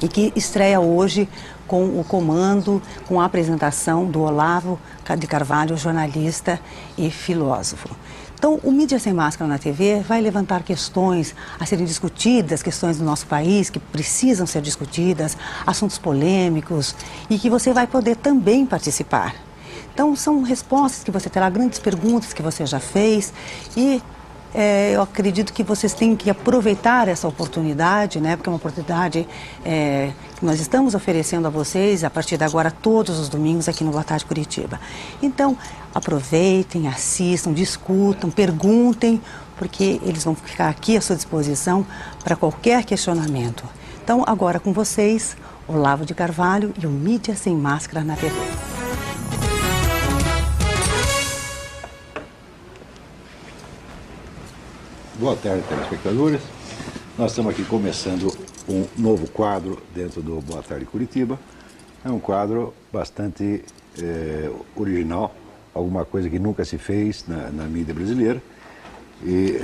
E que estreia hoje com o comando, com a apresentação do Olavo de Carvalho, jornalista e filósofo. Então, o Mídia Sem Máscara na TV vai levantar questões a serem discutidas, questões do nosso país que precisam ser discutidas, assuntos polêmicos e que você vai poder também participar. Então, são respostas que você terá, grandes perguntas que você já fez e eu acredito que vocês têm que aproveitar essa oportunidade, né? Porque é uma oportunidade que nós estamos oferecendo a vocês a partir de agora, todos os domingos aqui no Boa Tarde Curitiba. Então, aproveitem, assistam, discutam, perguntem, porque eles vão ficar aqui à sua disposição para qualquer questionamento. Então, agora com vocês, Olavo de Carvalho e o Mídia Sem Máscara na TV. Boa tarde, telespectadores. Nós estamos aqui começando um novo quadro dentro do Boa Tarde Curitiba. É um quadro bastante original, alguma coisa que nunca se fez na mídia brasileira. E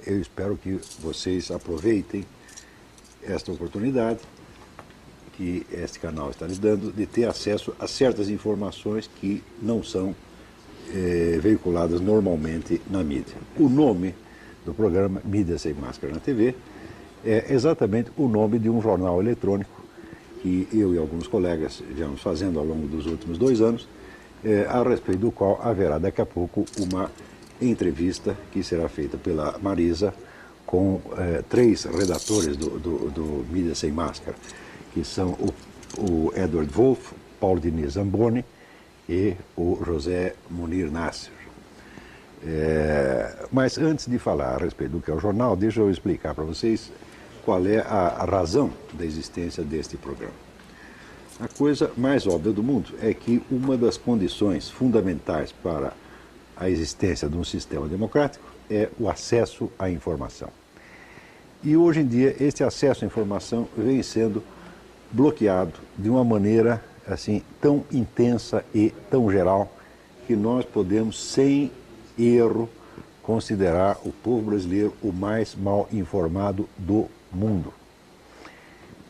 eu espero que vocês aproveitem esta oportunidade que este canal está lhes dando de ter acesso a certas informações que não são veiculadas normalmente na mídia. O nome do programa Mídia Sem Máscara na TV é exatamente o nome de um jornal eletrônico que eu e alguns colegas viemos fazendo ao longo dos últimos 2 anos, a respeito do qual haverá daqui a pouco uma entrevista que será feita pela Marisa com 3 redatores do Mídia Sem Máscara, que são o Edward Wolff, Paulo Diniz Zamboni e o José Munir Nasser. Mas antes de falar a respeito do que é o jornal, deixa eu explicar para vocês qual é a razão da existência deste programa. A coisa mais óbvia do mundo é que uma das condições fundamentais para a existência de um sistema democrático é o acesso à informação. E hoje em dia este acesso à informação vem sendo bloqueado de uma maneira assim tão intensa e tão geral que nós podemos, sem erro, considerar o povo brasileiro o mais mal informado do mundo.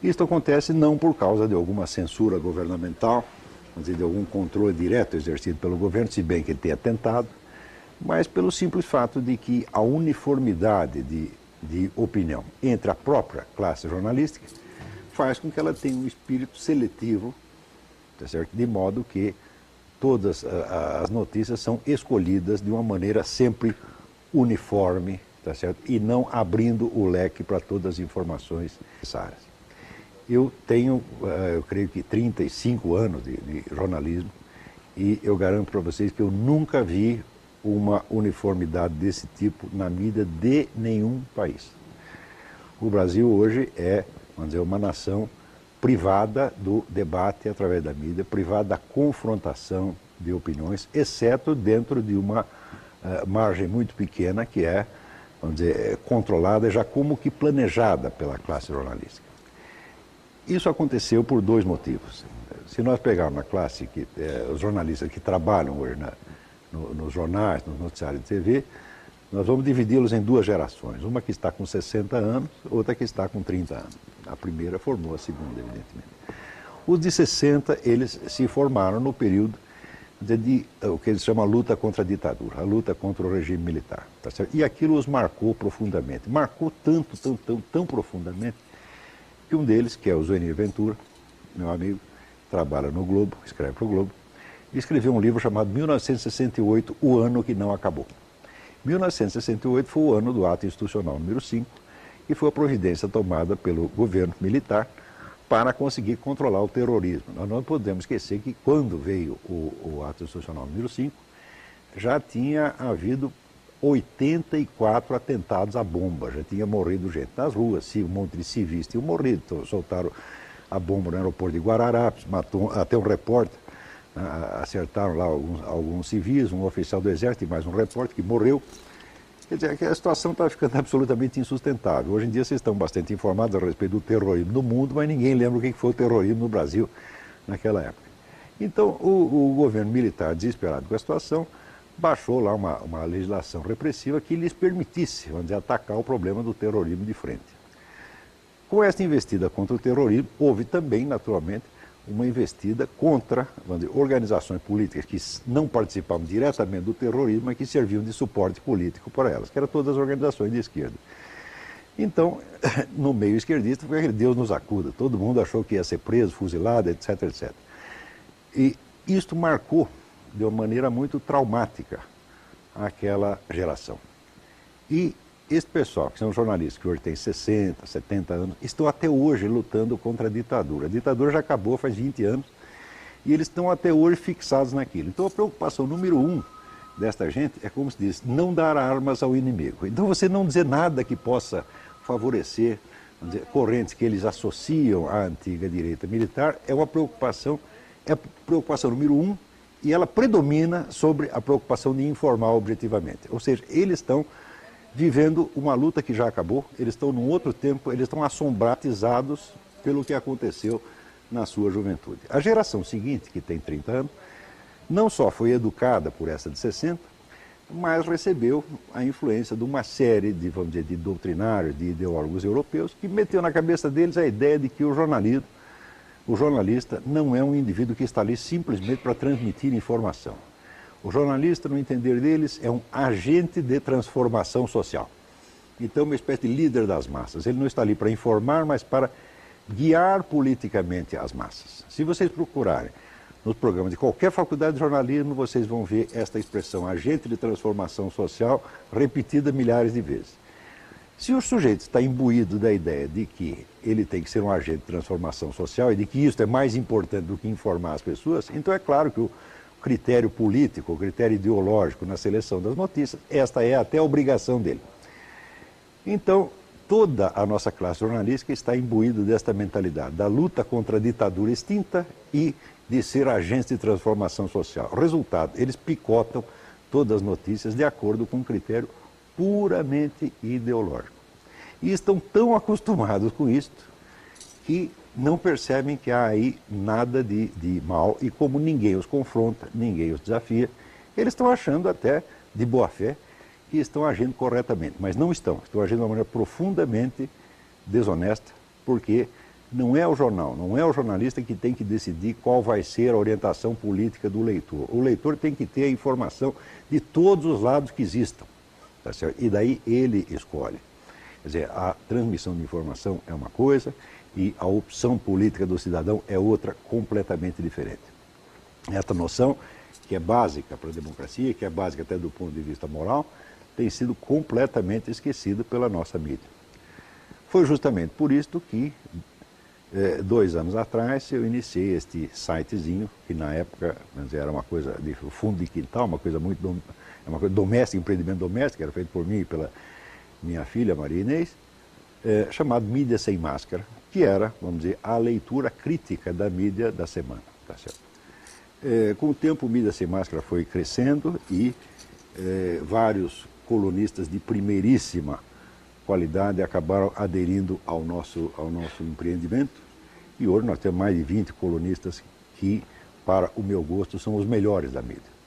Isto acontece não por causa de alguma censura governamental, vamos dizer, de algum controle direto exercido pelo governo, se bem que ele tenha tentado, mas pelo simples fato de que a uniformidade de opinião entre a própria classe jornalística faz com que ela tenha um espírito seletivo, tá certo? De modo que todas as notícias são escolhidas de uma maneira sempre uniforme, tá certo? E não abrindo o leque para todas as informações necessárias. Eu tenho, eu creio que 35 anos de jornalismo e eu garanto para vocês que eu nunca vi uma uniformidade desse tipo na mídia de nenhum país. O Brasil hoje é, vamos dizer, uma nação privada do debate através da mídia, privada da confrontação de opiniões, exceto dentro de uma margem muito pequena que é, vamos dizer, controlada já como que planejada pela classe jornalística. Isso aconteceu por 2 motivos. Se nós pegarmos a classe, os jornalistas que trabalham hoje nos jornais, nos noticiários de TV, nós vamos dividi-los em 2 gerações. Uma que está com 60 anos, outra que está com 30 anos. A primeira formou a segunda, evidentemente. Os de 60, eles se formaram no período de o que eles chamam a luta contra a ditadura, a luta contra o regime militar. Tá certo? E aquilo os marcou profundamente. Marcou tão profundamente, que um deles, que é o Zuenir Ventura, meu amigo, trabalha no Globo, escreve para o Globo, escreveu um livro chamado 1968, o ano que não acabou. 1968 foi o ano do ato institucional número 5, que foi a providência tomada pelo governo militar para conseguir controlar o terrorismo. Nós não podemos esquecer que quando veio o ato institucional número 5, já tinha havido 84 atentados à bomba, já tinha morrido gente nas ruas, um monte de civis tinham morrido, então soltaram a bomba no aeroporto de Guararapes, matou até um repórter, acertaram lá alguns civis, um oficial do exército e mais um repórter que morreu. Quer dizer, a situação está ficando absolutamente insustentável. Hoje em dia vocês estão bastante informados a respeito do terrorismo no mundo, mas ninguém lembra o que foi o terrorismo no Brasil naquela época. Então, o governo militar, desesperado com a situação, baixou lá uma legislação repressiva que lhes permitisse, vamos dizer, atacar o problema do terrorismo de frente. Com esta investida contra o terrorismo, houve também, naturalmente, uma investida contra, vamos dizer, organizações políticas que não participavam diretamente do terrorismo, mas que serviam de suporte político para elas, que eram todas as organizações de esquerda. Então, no meio esquerdista, foi aquele Deus nos acuda. Todo mundo achou que ia ser preso, fuzilado, etc, etc. E isto marcou, de uma maneira muito traumática, aquela geração. E esse pessoal, que são jornalistas que hoje têm 60, 70 anos, estão até hoje lutando contra a ditadura. A ditadura já acabou faz 20 anos e eles estão até hoje fixados naquilo. Então a preocupação número 1 desta gente é, como se diz, não dar armas ao inimigo. Então você não dizer nada que possa favorecer, vamos dizer, correntes que eles associam à antiga direita militar, é a preocupação número 1 e ela predomina sobre a preocupação de informar objetivamente. Ou seja, eles estão vivendo uma luta que já acabou, eles estão num outro tempo, eles estão assombratizados pelo que aconteceu na sua juventude. A geração seguinte, que tem 30 anos, não só foi educada por essa de 60, mas recebeu a influência de uma série de, vamos dizer, de doutrinários, de ideólogos europeus, que meteu na cabeça deles a ideia de que o jornalista não é um indivíduo que está ali simplesmente para transmitir informação. O jornalista, no entender deles, é um agente de transformação social. Então, uma espécie de líder das massas. Ele não está ali para informar, mas para guiar politicamente as massas. Se vocês procurarem nos programas de qualquer faculdade de jornalismo, vocês vão ver esta expressão, agente de transformação social, repetida milhares de vezes. Se o sujeito está imbuído da ideia de que ele tem que ser um agente de transformação social e de que isso é mais importante do que informar as pessoas, então é claro que o critério político, o critério ideológico na seleção das notícias, esta é até a obrigação dele. Então, toda a nossa classe jornalística está imbuída desta mentalidade, da luta contra a ditadura extinta e de ser agentes de transformação social. Resultado, eles picotam todas as notícias de acordo com um critério puramente ideológico. E estão tão acostumados com isto que não percebem que há aí nada de mal, e como ninguém os confronta, ninguém os desafia, eles estão achando até de boa fé que estão agindo corretamente, mas não estão agindo de uma maneira profundamente desonesta, porque não é o jornal, não é o jornalista que tem que decidir qual vai ser a orientação política do leitor. O leitor tem que ter a informação de todos os lados que existam, tá certo? E daí ele escolhe. Quer dizer, a transmissão de informação é uma coisa e a opção política do cidadão é outra completamente diferente. Esta noção, que é básica para a democracia, que é básica até do ponto de vista moral, tem sido completamente esquecida pela nossa mídia. Foi justamente por isso que, 2 anos atrás, eu iniciei este sitezinho, que na época era uma coisa de fundo de quintal, uma coisa doméstica, empreendimento doméstico, era feito por mim e pela minha filha, Maria Inês, chamado Mídia Sem Máscara, que era, vamos dizer, a leitura crítica da mídia da semana. Tá certo? Com o tempo, o Mídia Sem Máscara foi crescendo e vários colunistas de primeiríssima qualidade acabaram aderindo ao nosso empreendimento. E hoje nós temos mais de 20 colunistas que, para o meu gosto, são os melhores da mídia.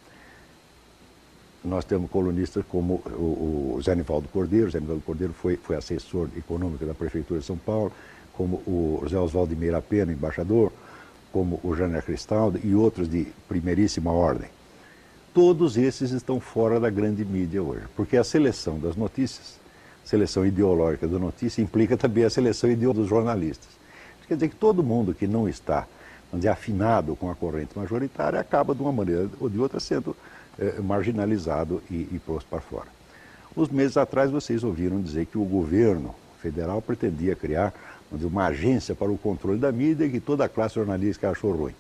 Nós temos colunistas como o Zé Nivaldo Cordeiro. O Zé Nivaldo Cordeiro foi assessor econômico da Prefeitura de São Paulo, como o José Oswaldo de Meira Pena, embaixador, como o Jânio Cristaldo e outros de primeiríssima ordem. Todos esses estão fora da grande mídia hoje, porque a seleção das notícias, seleção ideológica da notícia, implica também a seleção ideológica dos jornalistas. Isso quer dizer que todo mundo que não está, vamos dizer, afinado com a corrente majoritária acaba, de uma maneira ou de outra, sendo marginalizado e posto para fora. Uns meses atrás vocês ouviram dizer que o governo federal pretendia criar, vamos dizer, uma agência para o controle da mídia e que toda a classe jornalística achou ruim.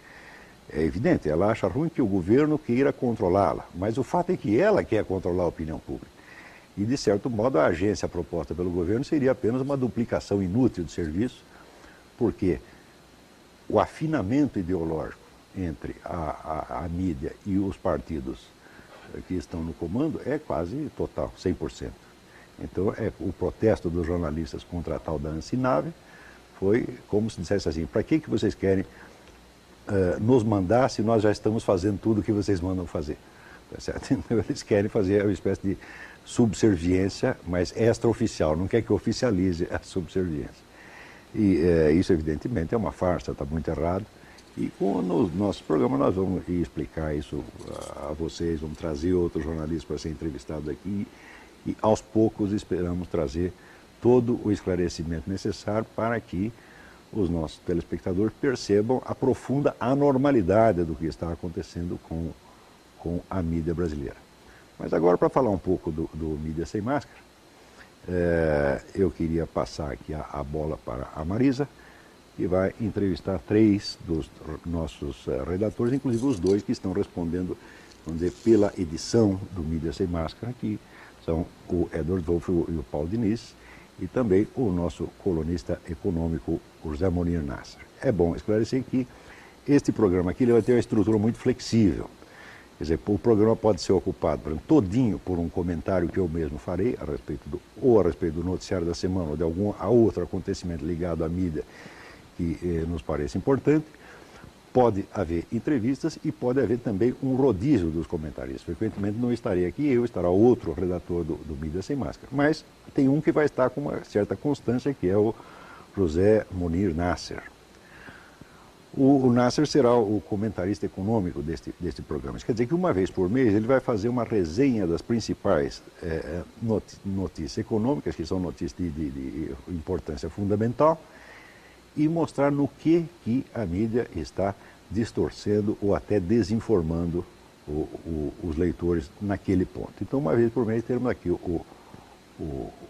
É evidente, ela acha ruim que o governo queira controlá-la, mas o fato é que ela quer controlar a opinião pública. E, de certo modo, a agência proposta pelo governo seria apenas uma duplicação inútil de serviço, porque o afinamento ideológico entre a mídia e os partidos que estão no comando é quase total, 100%. Então, o protesto dos jornalistas contra a tal da Ancinave foi como se dissesse assim: para que vocês querem nos mandar se nós já estamos fazendo tudo o que vocês mandam fazer? Tá certo? Então, eles querem fazer uma espécie de subserviência, mas extraoficial, não quer que oficialize a subserviência. E isso, evidentemente, é uma farsa, está muito errado. E com o nosso programa nós vamos explicar isso a vocês, vamos trazer outros jornalistas para ser entrevistados aqui e aos poucos esperamos trazer todo o esclarecimento necessário para que os nossos telespectadores percebam a profunda anormalidade do que está acontecendo com a mídia brasileira. Mas agora, para falar um pouco do Mídia Sem Máscara, eu queria passar aqui a bola para a Marisa, que vai entrevistar 3 dos nossos redatores, inclusive os 2 que estão respondendo, vamos dizer, pela edição do Mídia Sem Máscara, que são o Edward Wolff e o Paulo Diniz, e também o nosso colunista econômico, o José Monir Nasser. É bom esclarecer que este programa aqui ele vai ter uma estrutura muito flexível. Quer dizer, o programa pode ser ocupado, por exemplo, todinho por um comentário que eu mesmo farei, a respeito do noticiário da semana, ou de algum outro acontecimento ligado à mídia que nos parece importante. Pode haver entrevistas e pode haver também um rodízio dos comentaristas. Frequentemente não estarei aqui eu, estará outro redator do Mídia Sem Máscara. Mas tem um que vai estar com uma certa constância, que é o José Monir Nasser. O Nasser será o comentarista econômico deste programa. Isso quer dizer que uma vez por mês ele vai fazer uma resenha das principais notícias econômicas, que são notícias de importância fundamental, e mostrar no que a mídia está distorcendo ou até desinformando os leitores naquele ponto. Então, uma vez por mês, teremos aqui o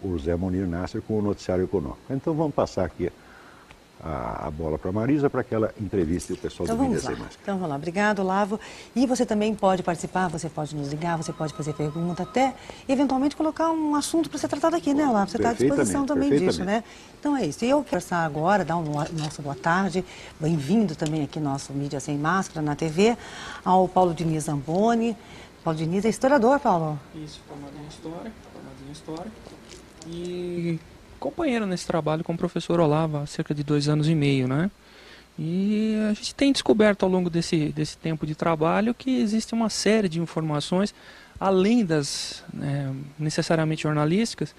José Monir Nasser com o noticiário econômico. Então, vamos passar aqui a bola para a Marisa para que ela entreviste o pessoal do Mídia Sem Máscara. Então vamos lá. Obrigado, Olavo. E você também pode participar, você pode nos ligar, você pode fazer pergunta, até eventualmente colocar um assunto para ser tratado aqui, né, Olavo? Você está à disposição também disso, né? Então é isso. E eu quero conversar agora, dar nossa boa tarde, bem-vindo também aqui nosso Mídia Sem Máscara na TV, ao Paulo Diniz Zamboni. Paulo Diniz é historiador, Paulo? Isso, formado em História. E companheiro nesse trabalho com o professor Olavo há cerca de 2 anos e meio, né? E a gente tem descoberto ao longo desse tempo de trabalho que existe uma série de informações, além das necessariamente jornalísticas,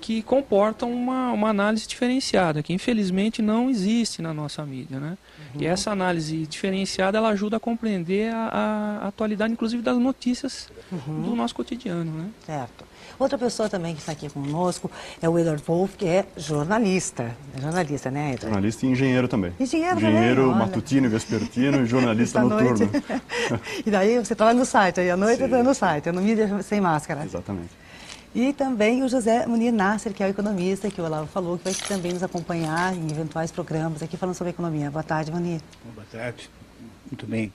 que comportam uma análise diferenciada, que infelizmente não existe na nossa mídia, né? E essa análise diferenciada, ela ajuda a compreender a atualidade, inclusive das notícias do nosso cotidiano, né? Certo. Outra pessoa também que está aqui conosco é o Edward Wolff, que é jornalista. É jornalista, né, Edward? Jornalista e engenheiro também. Engenheiro também, matutino, vespertino e jornalista noturno. E daí você trabalha no site, aí à noite está no site, é no Mídia Sem Máscara. Exatamente. E também o José Monir Nasser, que é o economista, que o Olavo falou, que vai também nos acompanhar em eventuais programas aqui falando sobre economia. Boa tarde, Monir. Boa tarde. Muito bem.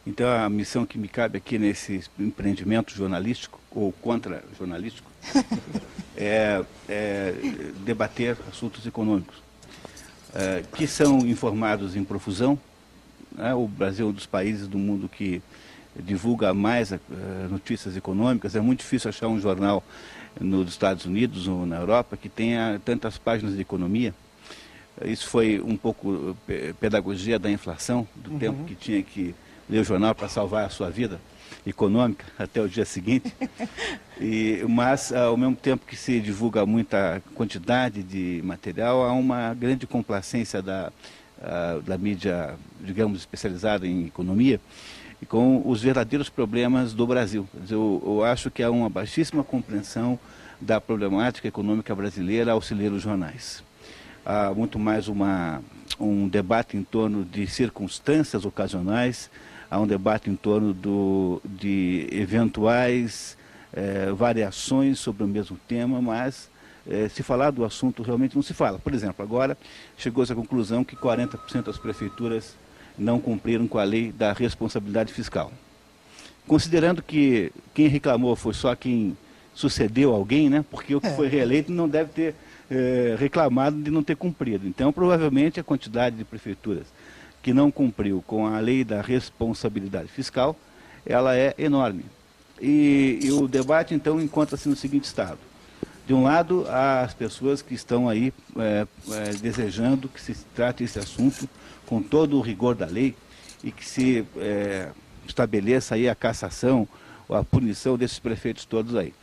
Então, a missão que me cabe aqui nesse empreendimento jornalístico, ou contra-jornalístico, é debater assuntos econômicos, que são informados em profusão. Né? O Brasil é um dos países do mundo que divulga mais notícias econômicas. É muito difícil achar um jornal nos Estados Unidos ou na Europa que tenha tantas páginas de economia. Isso foi um pouco pedagogia da inflação, do tempo que tinha que ler o jornal para salvar a sua vida econômica até o dia seguinte. Mas, ao mesmo tempo que se divulga muita quantidade de material, há uma grande complacência da mídia, digamos, especializada em economia, e com os verdadeiros problemas do Brasil. Eu acho que há uma baixíssima compreensão da problemática econômica brasileira ao se ler os jornais. Há muito mais um debate em torno de circunstâncias ocasionais, há um debate em torno de eventuais variações sobre o mesmo tema, mas se falar do assunto realmente não se fala. Por exemplo, agora chegou-se à conclusão que 40% das prefeituras não cumpriram com a lei da responsabilidade fiscal. Considerando que quem reclamou foi só quem sucedeu alguém, né? Porque o que foi reeleito não deve ter reclamado de não ter cumprido. Então, provavelmente, a quantidade de prefeituras que não cumpriu com a lei da responsabilidade fiscal, ela é enorme. E o debate, então, encontra-se no seguinte estado. De um lado, há as pessoas que estão aí desejando que se trate esse assunto com todo o rigor da lei e que se estabeleça aí a cassação ou a punição desses prefeitos todos aí.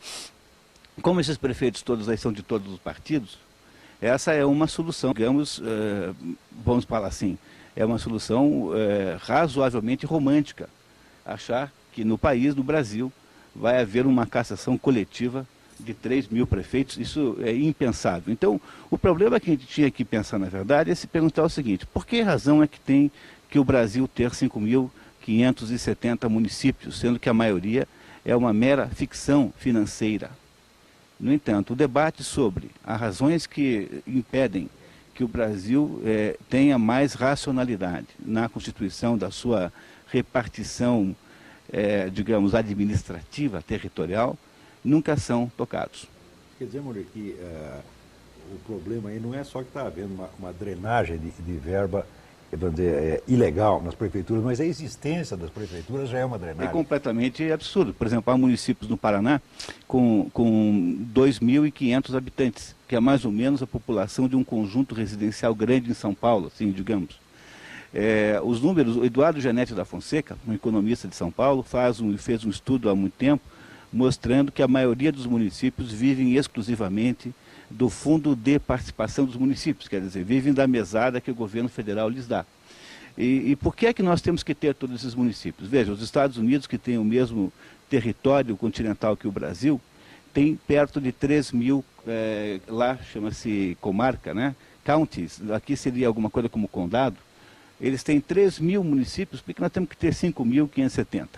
Como esses prefeitos todos aí são de todos os partidos, Essa é uma solução, digamos, vamos falar assim, é uma solução razoavelmente romântica. Achar que no país, no Brasil, vai haver uma cassação coletiva de 3 mil prefeitos, isso é impensável. Então, o problema que a gente tinha que pensar, na verdade, é se perguntar o seguinte: por que razão é que tem que o Brasil ter 5.570 municípios, sendo que a maioria é uma mera ficção financeira? No entanto, o debate sobre as razões que impedem que o Brasil tenha mais racionalidade na constituição da sua repartição, digamos, administrativa, territorial, nunca são tocados. Quer dizer, Moreira, que o problema aí não é só que está havendo uma drenagem de verba, vamos dizer, ilegal nas prefeituras, mas a existência das prefeituras já é uma drenagem. É completamente absurdo. Por exemplo, há municípios no Paraná com 2.500 habitantes, que é mais ou menos a população de um conjunto residencial grande em São Paulo, assim, digamos. Os números, o Eduardo Janete da Fonseca, um economista de São Paulo, fez um estudo há muito tempo, mostrando que a maioria dos municípios vivem exclusivamente do Fundo de Participação dos Municípios, quer dizer, vivem da mesada que o governo federal lhes dá. E por que é que nós temos que ter todos esses municípios? Veja, os Estados Unidos, que têm o mesmo território continental que o Brasil, tem perto de 3 mil, lá chama-se comarca, né? Counties, aqui seria alguma coisa como condado. Eles têm 3 mil municípios, porque nós temos que ter 5.570.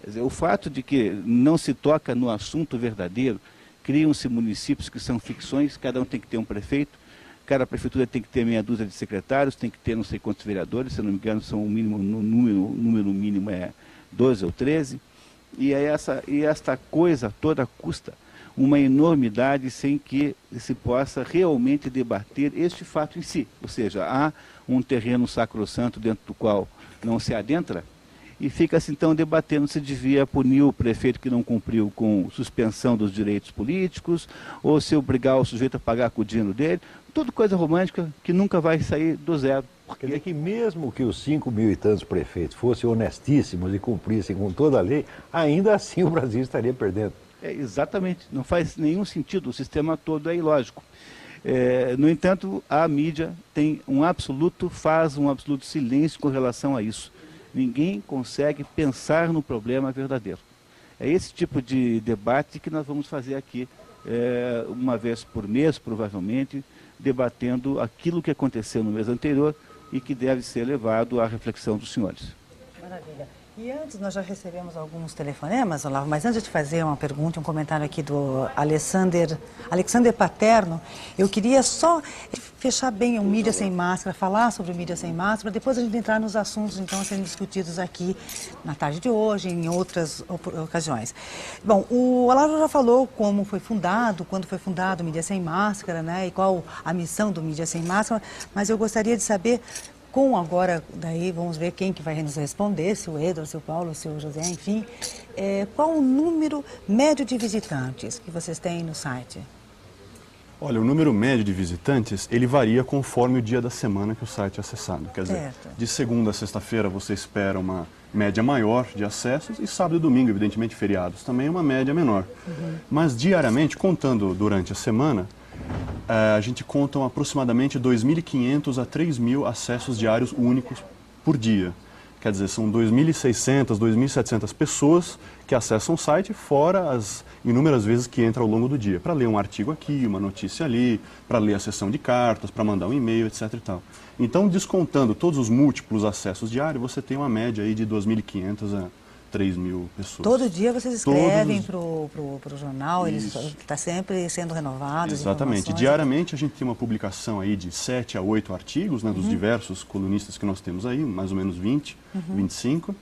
Quer dizer, o fato de que não se toca no assunto verdadeiro, criam-se municípios que são ficções, cada um tem que ter um prefeito, cada prefeitura tem que ter meia dúzia de secretários, tem que ter não sei quantos vereadores, se não me engano, são o número mínimo é 12 ou 13, e esta coisa toda custa uma enormidade sem que se possa realmente debater este fato em si. Ou seja, há um terreno sacrossanto dentro do qual não se adentra, e fica-se então debatendo se devia punir o prefeito que não cumpriu com suspensão dos direitos políticos, ou se obrigar o sujeito a pagar com o dinheiro dele. Tudo coisa romântica que nunca vai sair do zero. Quer dizer que mesmo que os 5 mil e tantos prefeitos fossem honestíssimos e cumprissem com toda a lei, ainda assim o Brasil estaria perdendo. Exatamente, não faz nenhum sentido, o sistema todo é ilógico. No entanto, a mídia faz um absoluto silêncio com relação a isso. Ninguém consegue pensar no problema verdadeiro. É esse tipo de debate que nós vamos fazer aqui, uma vez por mês, provavelmente, debatendo aquilo que aconteceu no mês anterior e que deve ser levado à reflexão dos senhores. Maravilha. E antes, nós já recebemos alguns telefonemas, Olavo, mas antes de fazer uma pergunta, um comentário aqui do Alexander Paterno, eu queria só fechar bem o Mídia Sem Máscara, falar sobre o Mídia Sem Máscara, depois a gente entrar nos assuntos, então, a serem discutidos aqui na tarde de hoje, em outras ocasiões. Bom, o Olavo já falou como foi fundado, quando foi fundado o Mídia Sem Máscara, né, e qual a missão do Mídia Sem Máscara, mas eu gostaria de saber, agora, daí vamos ver quem que vai nos responder, se o Edward, se o Paulo, se o José, enfim. Qual o número médio de visitantes que vocês têm no site? Olha, o número médio de visitantes, ele varia conforme o dia da semana que o site é acessado. Quer dizer, de segunda a sexta-feira você espera uma média maior de acessos e sábado e domingo, evidentemente feriados, também uma média menor. Mas diariamente, contando durante a semana, a gente conta aproximadamente 2.500 a 3.000 acessos diários únicos por dia. Quer dizer, são 2.600, 2.700 pessoas que acessam o site, fora as inúmeras vezes que entram ao longo do dia, para ler um artigo aqui, uma notícia ali, para ler a sessão de cartas, para mandar um e-mail, etc. e tal. Então, descontando todos os múltiplos acessos diários, você tem uma média aí de 2.500 a 3.000 pessoas. Todo dia vocês escrevem para o jornal, ele está sempre sendo renovado. Exatamente. Diariamente a gente tem uma publicação aí de 7 a 8 artigos, né, dos diversos colunistas que nós temos aí, mais ou menos 20, 25.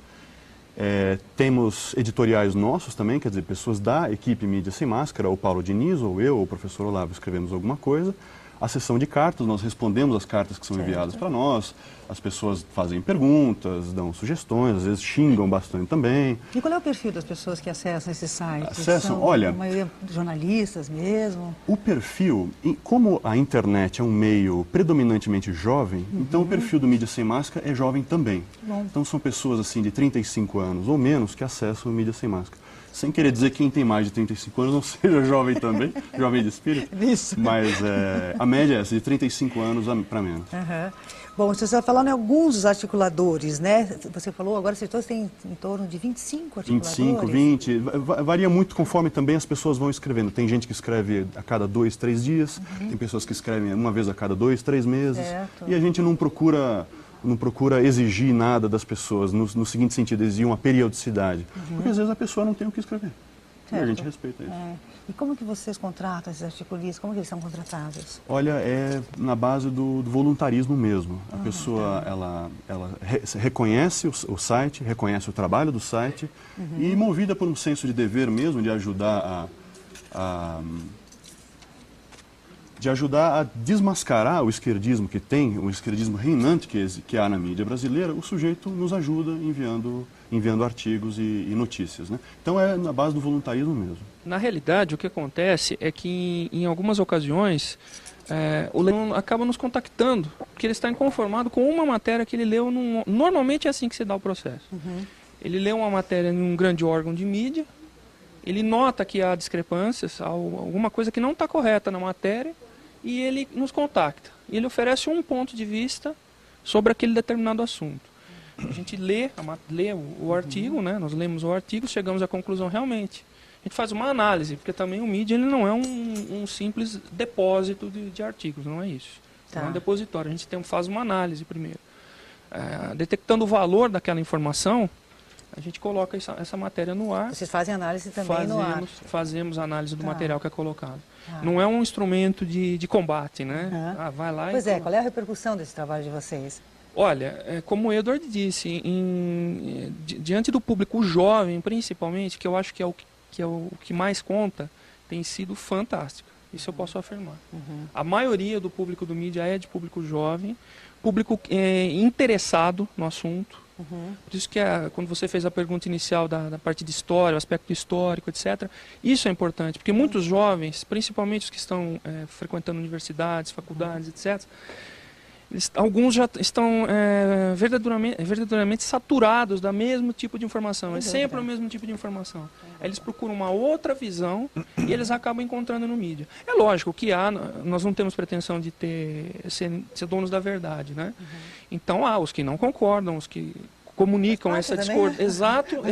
Temos editoriais nossos também, quer dizer, pessoas da equipe Mídia Sem Máscara, o Paulo Diniz, ou eu, ou o professor Olavo, escrevemos alguma coisa. A sessão de cartas, nós respondemos as cartas que são enviadas para nós, as pessoas fazem perguntas, dão sugestões, às vezes xingam bastante também. E qual é o perfil das pessoas que acessam esse site? Acessam, olha... A maioria jornalistas mesmo? O perfil, como a internet é um meio predominantemente jovem, então o perfil do Mídia Sem Máscara é jovem também. Então são pessoas assim de 35 anos ou menos que acessam o Mídia Sem Máscara. sem querer dizer que quem tem mais de 35 anos não seja jovem também, jovem de espírito. Isso. Mas a média é essa, de 35 anos para menos. Uhum. Bom, você está falando em alguns dos articuladores, né? Você falou, agora vocês todos têm em torno de 25 articuladores. 25, 20, varia muito conforme também as pessoas vão escrevendo. Tem gente que escreve a cada 2, 3 dias, tem pessoas que escrevem uma vez a cada 2, 3 meses. Certo. E a gente não procura exigir nada das pessoas, no seguinte sentido, exigir uma periodicidade. Porque às vezes a pessoa não tem o que escrever. E a gente respeita isso. E como que vocês contratam esses articulistas? Como que eles são contratados? Olha, é na base do voluntarismo mesmo. A pessoa, ela reconhece o site, reconhece o trabalho do site e, movida por um senso de dever mesmo, de ajudar a desmascarar o esquerdismo que tem, o esquerdismo reinante que há na mídia brasileira, o sujeito nos ajuda enviando artigos e notícias, né? Então é na base do voluntarismo mesmo. Na realidade, o que acontece é que em algumas ocasiões o leitor acaba nos contactando, porque ele está inconformado com uma matéria que ele leu. Normalmente é assim que se dá o processo. Ele lê uma matéria em um grande órgão de mídia, ele nota que há discrepâncias, alguma coisa que não está correta na matéria, e ele nos contacta. E ele oferece um ponto de vista sobre aquele determinado assunto. A gente lê o artigo, né? Nós lemos o artigo, chegamos à conclusão realmente. A gente faz uma análise, porque também o mídia ele não é um simples depósito de artigos, não é isso. Tá. É um depositório. A gente faz uma análise primeiro. Detectando o valor daquela informação, a gente coloca essa matéria no ar. Vocês fazem análise também no ar? Fazemos análise do material que é colocado. Não é um instrumento de combate, né? Vai lá qual é a repercussão desse trabalho de vocês? Olha, como o Edward disse, diante do público jovem, principalmente, que eu acho que é o que mais conta, tem sido fantástico. Isso eu posso afirmar. A maioria do público do mídia é de público jovem, público interessado no assunto. Por isso que quando você fez a pergunta inicial da parte de história, o aspecto histórico, etc., isso é importante, porque muitos jovens, principalmente os que estão frequentando universidades, faculdades, etc., alguns já estão verdadeiramente saturados do mesmo tipo de informação. É sempre o mesmo tipo de informação. Eles procuram uma outra visão e eles acabam encontrando no mídia. É lógico que nós não temos pretensão de ser donos da verdade, né? Então há os que não concordam, os que comunicam essa discórdia. Exato.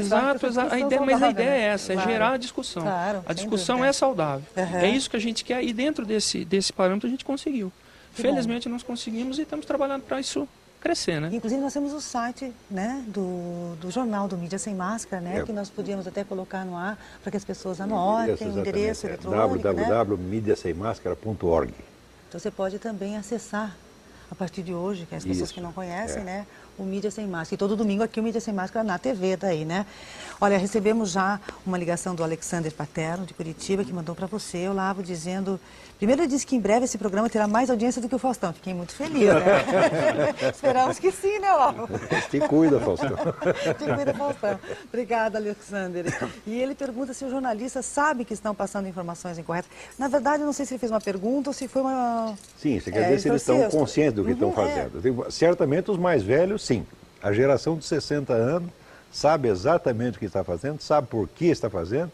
Mas a ideia é essa, é gerar a discussão. Claro, a discussão é saudável. É isso que a gente quer e dentro desse parâmetro a gente conseguiu. Felizmente nós conseguimos e estamos trabalhando para isso crescer, né? Inclusive nós temos o site, né, do jornal do Mídia Sem Máscara, né, que nós podíamos até colocar no ar para que as pessoas anotem o endereço eletrônico, www.mediasemmáscara.org. Então você pode também acessar a partir de hoje, que as pessoas que não conhecem, né, o Mídia Sem Máscara. E todo domingo aqui o Mídia Sem Máscara na TV daí, né? Olha, recebemos já uma ligação do Alexander Paterno, de Curitiba, que mandou para você, Olavo, dizendo... Primeiro ele disse que em breve esse programa terá mais audiência do que o Faustão. Fiquei muito feliz, né? Esperamos que sim, né, Olavo? Te cuida, Faustão. Te cuida, Faustão. Obrigada, Alexander. E ele pergunta se os jornalistas sabem que estão passando informações incorretas. Na verdade, eu não sei se ele fez uma pergunta ou se foi uma... Sim, você quer dizer se eles estão conscientes do que estão fazendo. Certamente os mais velhos, sim. A geração de 60 anos sabe exatamente o que está fazendo, sabe por que está fazendo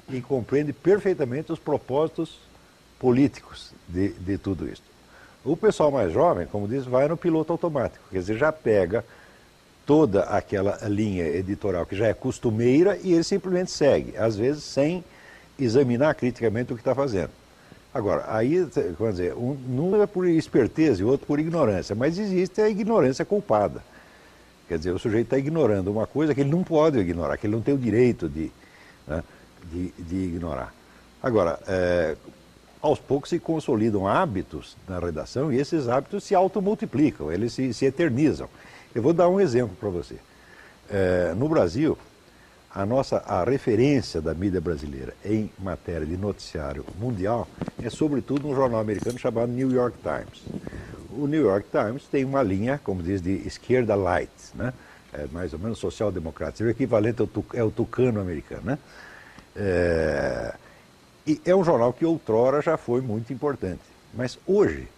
e compreende perfeitamente os propósitos políticos de tudo isso. O pessoal mais jovem, como diz, vai no piloto automático, quer dizer, já pega toda aquela linha editorial que já é costumeira e ele simplesmente segue, às vezes sem examinar criticamente o que está fazendo. Agora, aí, vamos dizer, um é por esperteza e o outro por ignorância, mas existe a ignorância culpada. Quer dizer, o sujeito está ignorando uma coisa que ele não pode ignorar, que ele não tem o direito de ignorar. Agora, aos poucos se consolidam hábitos na redação e esses hábitos se automultiplicam, eles se eternizam. Eu vou dar um exemplo para você. No Brasil, a referência da mídia brasileira em matéria de noticiário mundial é sobretudo um jornal americano chamado New York Times. O New York Times tem uma linha, como diz, de esquerda light, né? Mais ou menos social-democrata. O equivalente é o tucano americano, né? E é um jornal que outrora já foi muito importante. Mas hoje,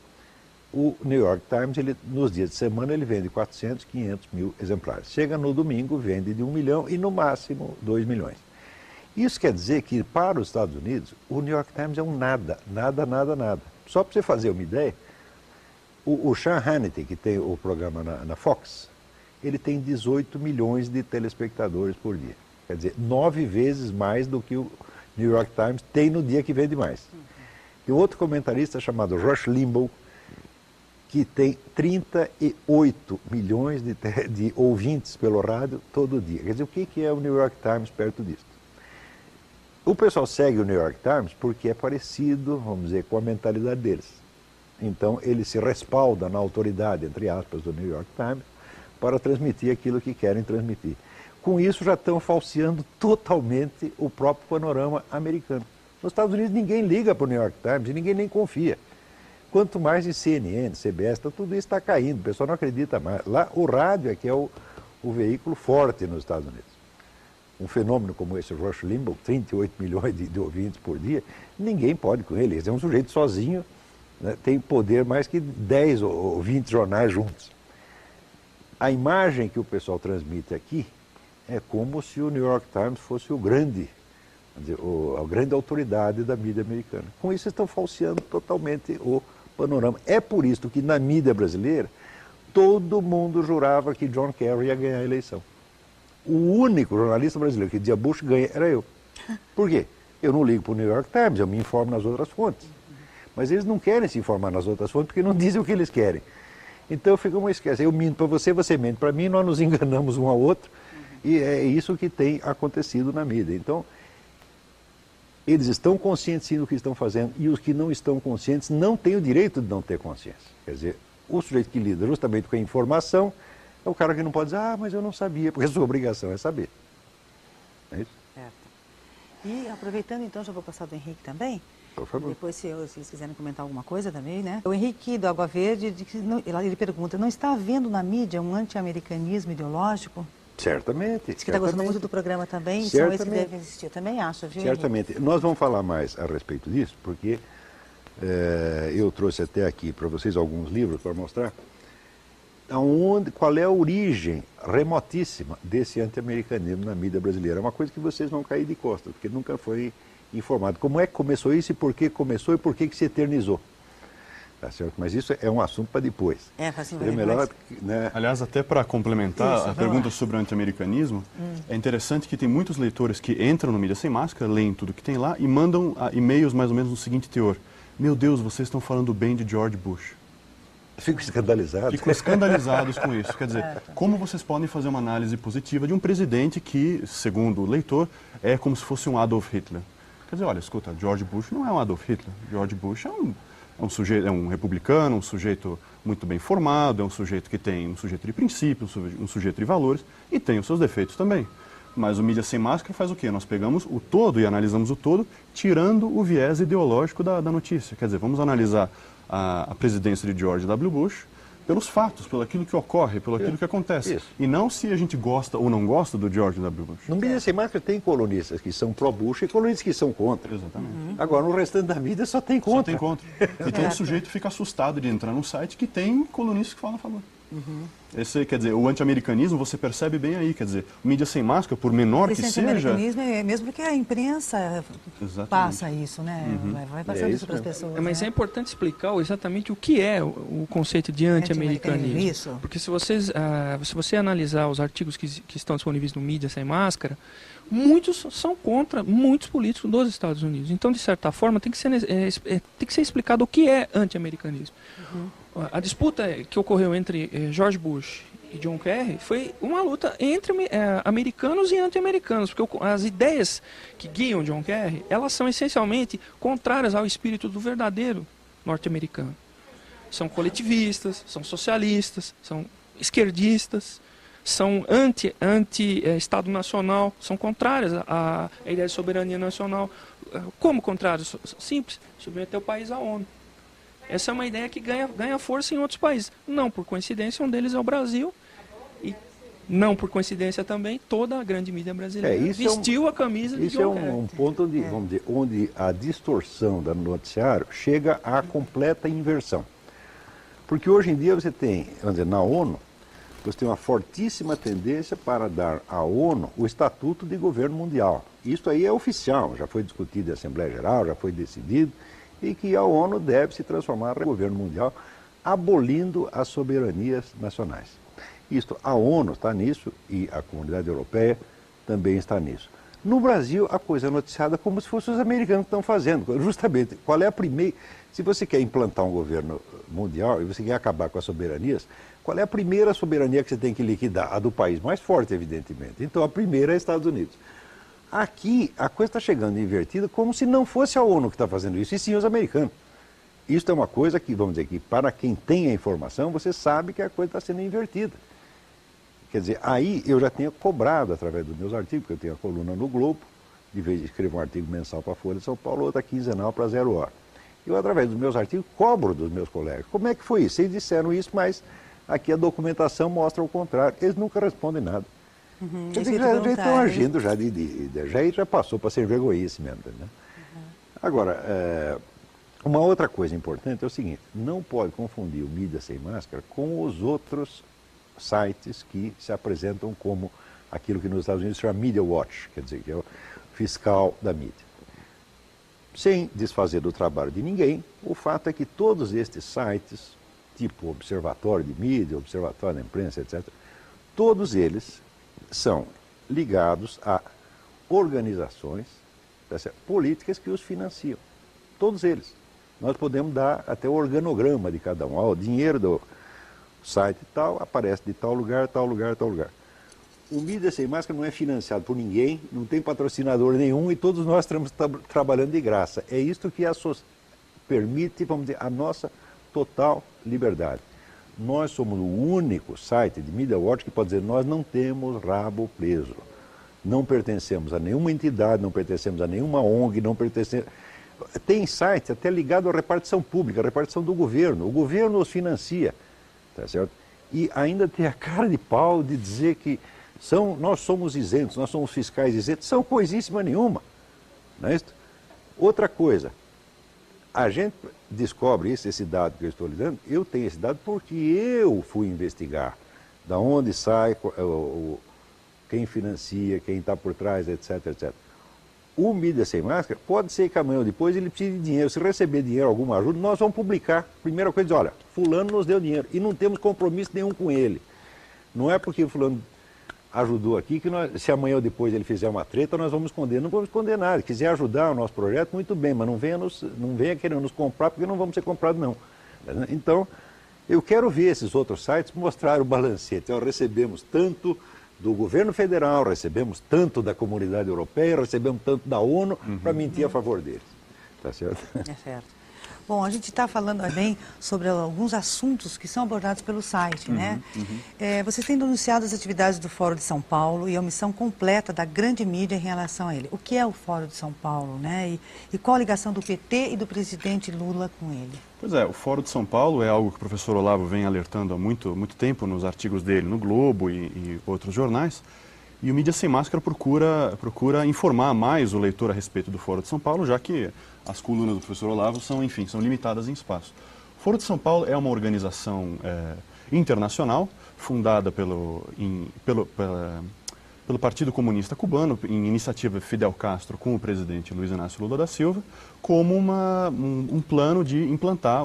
o New York Times, nos dias de semana, ele vende 400, 500 mil exemplares. Chega no domingo, vende de 1 milhão e no máximo 2 milhões. Isso quer dizer que, para os Estados Unidos, o New York Times é um nada, nada, nada, nada. Só para você fazer uma ideia, o Sean Hannity, que tem o programa na Fox, ele tem 18 milhões de telespectadores por dia. Quer dizer, 9 vezes mais do que o New York Times tem no dia que vende mais. E outro comentarista chamado Rush Limbaugh, que tem 38 milhões de ouvintes pelo rádio todo dia. Quer dizer, o que é o New York Times perto disso? O pessoal segue o New York Times porque é parecido, vamos dizer, com a mentalidade deles. Então, ele se respalda na autoridade, entre aspas, do New York Times para transmitir aquilo que querem transmitir. Com isso, já estão falseando totalmente o próprio panorama americano. Nos Estados Unidos, ninguém liga para o New York Times e ninguém nem confia. Quanto mais em CNN, CBS, tudo isso está caindo, o pessoal não acredita mais. Lá, o rádio é que é o veículo forte nos Estados Unidos. Um fenômeno como esse, o Rush Limbaugh, 38 milhões de ouvintes por dia, ninguém pode com ele. Ele é um sujeito sozinho, né, tem poder mais que 10 ou 20 jornais juntos. A imagem que o pessoal transmite aqui é como se o New York Times fosse a grande autoridade da mídia americana. Com isso, estão falseando totalmente o panorama. É por isso que na mídia brasileira, todo mundo jurava que John Kerry ia ganhar a eleição. O único jornalista brasileiro que dizia Bush ganha era eu. Por quê? Eu não ligo para o New York Times, eu me informo nas outras fontes. Mas eles não querem se informar nas outras fontes porque não dizem o que eles querem. Então fica uma esquece. Eu minto para você, você mente para mim, nós nos enganamos um ao outro. E é isso que tem acontecido na mídia. Então, eles estão conscientes sim do que estão fazendo e os que não estão conscientes não têm o direito de não ter consciência. Quer dizer, o sujeito que lida justamente com a informação é o cara que não pode dizer, mas eu não sabia, porque a sua obrigação é saber. É isso? Certo. E aproveitando então, já vou passar do Henrique também. Por favor. Depois, se eles quiserem comentar alguma coisa também, né? O Henrique do Água Verde, ele pergunta, não está havendo na mídia um anti-americanismo ideológico? Certamente. Diz que está gostando muito do programa também, são esses que devem existir. Eu também acho, viu, certamente. Henrique? Nós vamos falar mais a respeito disso, porque eu trouxe até aqui para vocês alguns livros para mostrar qual é a origem remotíssima desse anti-americanismo na mídia brasileira. É uma coisa que vocês vão cair de costas, porque nunca foi informado. Como é que começou isso e por que começou e por que se eternizou. Tá certo? Mas isso é um assunto para depois. É melhor, né? Aliás, até para complementar isso, a pergunta sobre o anti-americanismo, é interessante que tem muitos leitores que entram no Mídia Sem Máscara, leem tudo que tem lá e mandam e-mails mais ou menos no seguinte teor. Meu Deus, vocês estão falando bem de George Bush. Fico escandalizado. Ficam escandalizados com isso. Quer dizer, como vocês podem fazer uma análise positiva de um presidente que, segundo o leitor, é como se fosse um Adolf Hitler? Quer dizer, olha, escuta, George Bush não é um Adolf Hitler. George Bush é um republicano, um sujeito muito bem formado, é um sujeito que tem um sujeito de princípios, um sujeito de valores e tem os seus defeitos também. Mas o Mídia Sem Máscara faz o quê? Nós pegamos o todo e analisamos o todo, tirando o viés ideológico da notícia. Quer dizer, vamos analisar a presidência de George W. Bush pelos fatos, pelo aquilo que ocorre, pelo aquilo que acontece. Isso. E não se a gente gosta ou não gosta do George W. Bush. No Mídia Sem Máscara tem colunistas que são pró-Bush e colunistas que são contra. Exatamente. Agora, no restante da mídia só tem contra. Só tem contra. Então o sujeito fica assustado de entrar num site que tem colunistas que falam a favor. Esse, quer dizer, o anti-americanismo você percebe bem aí, quer dizer, Mídia Sem Máscara, por menor que seja... Esse anti-americanismo é mesmo porque a imprensa passa isso, né? Vai passando isso para as pessoas. Mas é importante explicar exatamente o que é o conceito de anti-americanismo. Isso. Porque se você analisar os artigos que estão disponíveis no Mídia Sem Máscara, muitos são contra muitos políticos dos Estados Unidos. Então, de certa forma, tem que ser explicado o que é anti-americanismo. A disputa que ocorreu entre George Bush e John Kerry foi uma luta entre americanos e anti-americanos, porque as ideias que guiam John Kerry, elas são essencialmente contrárias ao espírito do verdadeiro norte-americano. São coletivistas, são socialistas, são esquerdistas, são anti-Estado Nacional, são contrárias à ideia de soberania nacional. Como contrários? Simples, submeter o país à ONU. Essa é uma ideia que ganha força em outros países. Não por coincidência, um deles é o Brasil. E não por coincidência também, toda a grande mídia brasileira vestiu a camisa de John Kerry. Isso é um ponto onde, vamos dizer, onde a distorção do noticiário chega à completa inversão. Porque hoje em dia você tem, vamos dizer, na ONU, você tem uma fortíssima tendência para dar à ONU o estatuto de governo mundial. Isso aí é oficial, já foi discutido em Assembleia Geral, já foi decidido, e que a ONU deve se transformar em governo mundial, abolindo as soberanias nacionais. Isto, a ONU está nisso e a comunidade europeia também está nisso. No Brasil, a coisa é noticiada como se fossem os americanos que estão fazendo. Justamente, qual é a primeira... Se você quer implantar um governo mundial e você quer acabar com as soberanias, qual é a primeira soberania que você tem que liquidar? A do país mais forte, evidentemente. Então, a primeira é Estados Unidos. Aqui, a coisa está chegando invertida como se não fosse a ONU que está fazendo isso, e sim os americanos. Isso é uma coisa que, vamos dizer, que para quem tem a informação, você sabe que a coisa está sendo invertida. Quer dizer, aí eu já tenho cobrado através dos meus artigos, porque eu tenho a coluna no Globo, de vez de escrever um artigo mensal para a Folha de São Paulo, outra quinzenal para 0 Hora. Eu, através dos meus artigos, cobro dos meus colegas. Como é que foi isso? Vocês disseram isso, mas aqui a documentação mostra o contrário. Eles nunca respondem nada. Quer dizer, já estão agindo, já passou para ser vergonhice mesmo. Né? Agora, uma outra coisa importante é o seguinte, não pode confundir o Mídia Sem Máscara com os outros sites que se apresentam como aquilo que nos Estados Unidos se chama Media Watch, quer dizer, que é o fiscal da mídia. Sem desfazer do trabalho de ninguém, o fato é que todos estes sites, tipo Observatório de Mídia, Observatório da Imprensa, etc., todos eles são ligados a organizações políticas que os financiam. Todos eles. Nós podemos dar até o organograma de cada um. O dinheiro do site tal aparece de tal lugar, tal lugar, tal lugar. O Mídia Sem Máscara não é financiado por ninguém, não tem patrocinador nenhum e todos nós estamos trabalhando de graça. É isto que permite, vamos dizer, a nossa total liberdade. Nós somos o único site de Media Watch que pode dizer nós não temos rabo preso. Não pertencemos a nenhuma entidade, não pertencemos a nenhuma ONG, não pertencemos... Tem site até ligado à repartição pública, à repartição do governo. O governo os financia, tá certo? E ainda tem a cara de pau de dizer que nós somos isentos, nós somos fiscais isentos. São coisíssima nenhuma. Não é isso? Outra coisa, a gente descobre esse dado que eu estou lhe dando, eu tenho esse dado porque eu fui investigar da onde sai, quem financia, quem está por trás, etc, etc. O Mídia Sem Máscara, pode ser que amanhã ou depois ele precise de dinheiro. Se receber dinheiro, alguma ajuda, nós vamos publicar. Primeira coisa, olha, fulano nos deu dinheiro e não temos compromisso nenhum com ele. Não é porque o fulano ajudou aqui que se amanhã ou depois ele fizer uma treta, nós vamos esconder. Não vamos esconder nada. Se quiser ajudar o nosso projeto, muito bem, mas não venha querendo nos comprar, porque não vamos ser comprados, não. Então, eu quero ver esses outros sites mostrar o balancete. Então, recebemos tanto do governo federal, recebemos tanto da comunidade europeia, recebemos tanto da ONU para mentir a favor deles. Tá certo? É certo. Bom, a gente está falando também sobre alguns assuntos que são abordados pelo site, né? Vocês têm denunciado as atividades do Fórum de São Paulo e a omissão completa da grande mídia em relação a ele. O que é o Fórum de São Paulo, né? E qual a ligação do PT e do presidente Lula com ele? Pois é, o Fórum de São Paulo é algo que o professor Olavo vem alertando há muito tempo nos artigos dele no Globo e outros jornais. E o Mídia Sem Máscara procura informar mais o leitor a respeito do Fórum de São Paulo, já que as colunas do professor Olavo são limitadas em espaço. O Fórum de São Paulo é uma organização internacional, fundada pelo Partido Comunista Cubano, em iniciativa Fidel Castro com o presidente Luiz Inácio Lula da Silva, como um plano de implantar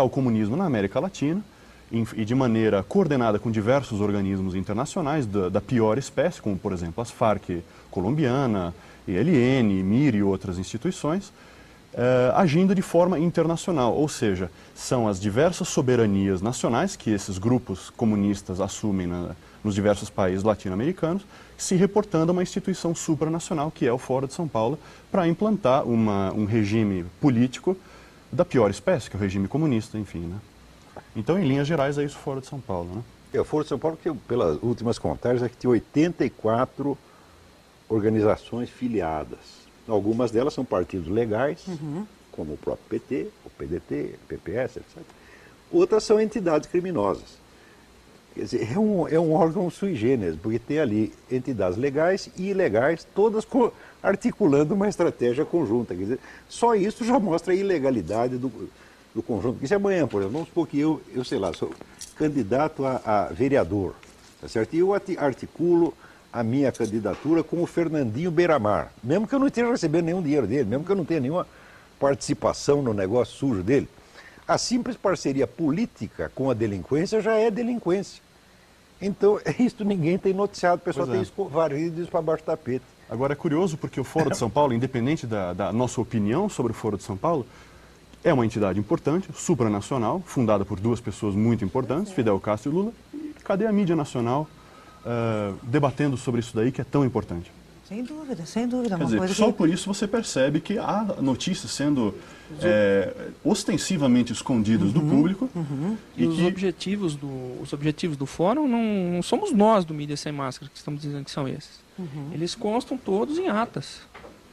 o comunismo na América Latina, e de maneira coordenada com diversos organismos internacionais da pior espécie, como, por exemplo, as Farc colombiana, ELN, MIR e outras instituições, agindo de forma internacional, ou seja, são as diversas soberanias nacionais que esses grupos comunistas assumem nos diversos países latino-americanos, se reportando a uma instituição supranacional, que é o Fórum de São Paulo, para implantar um regime político da pior espécie, que é o regime comunista, enfim, né? Então, em linhas gerais, é isso o Fórum de São Paulo, né? O Fórum de São Paulo, que pelas últimas contagens, é que tem 84 organizações filiadas. Algumas delas são partidos legais, como o próprio PT, o PDT, o PPS, etc. Outras são entidades criminosas. Quer dizer, é um órgão sui generis, porque tem ali entidades legais e ilegais, todas articulando uma estratégia conjunta. Quer dizer, só isso já mostra a ilegalidade do conjunto. Porque se amanhã, por exemplo, vamos supor que eu sei lá, sou candidato a vereador, tá certo? E eu articulo a minha candidatura com o Fernandinho Beiramar, mesmo que eu não esteja recebendo nenhum dinheiro dele, mesmo que eu não tenha nenhuma participação no negócio sujo dele. A simples parceria política com a delinquência já é delinquência. Então, isso ninguém tem noticiado, o pessoal tem varrido isso para baixo do tapete. Agora, é curioso porque o Foro de São Paulo, independente da nossa opinião sobre o Foro de São Paulo, é uma entidade importante, supranacional, fundada por duas pessoas muito importantes, Fidel Castro e Lula. E cadê a mídia nacional debatendo sobre isso daí que é tão importante? Sem dúvida, sem dúvida. Quer dizer, só por isso você percebe que há notícias sendo ostensivamente escondidas do público. E os objetivos do fórum não somos nós do Mídia Sem Máscara que estamos dizendo que são esses. Eles constam todos em atas.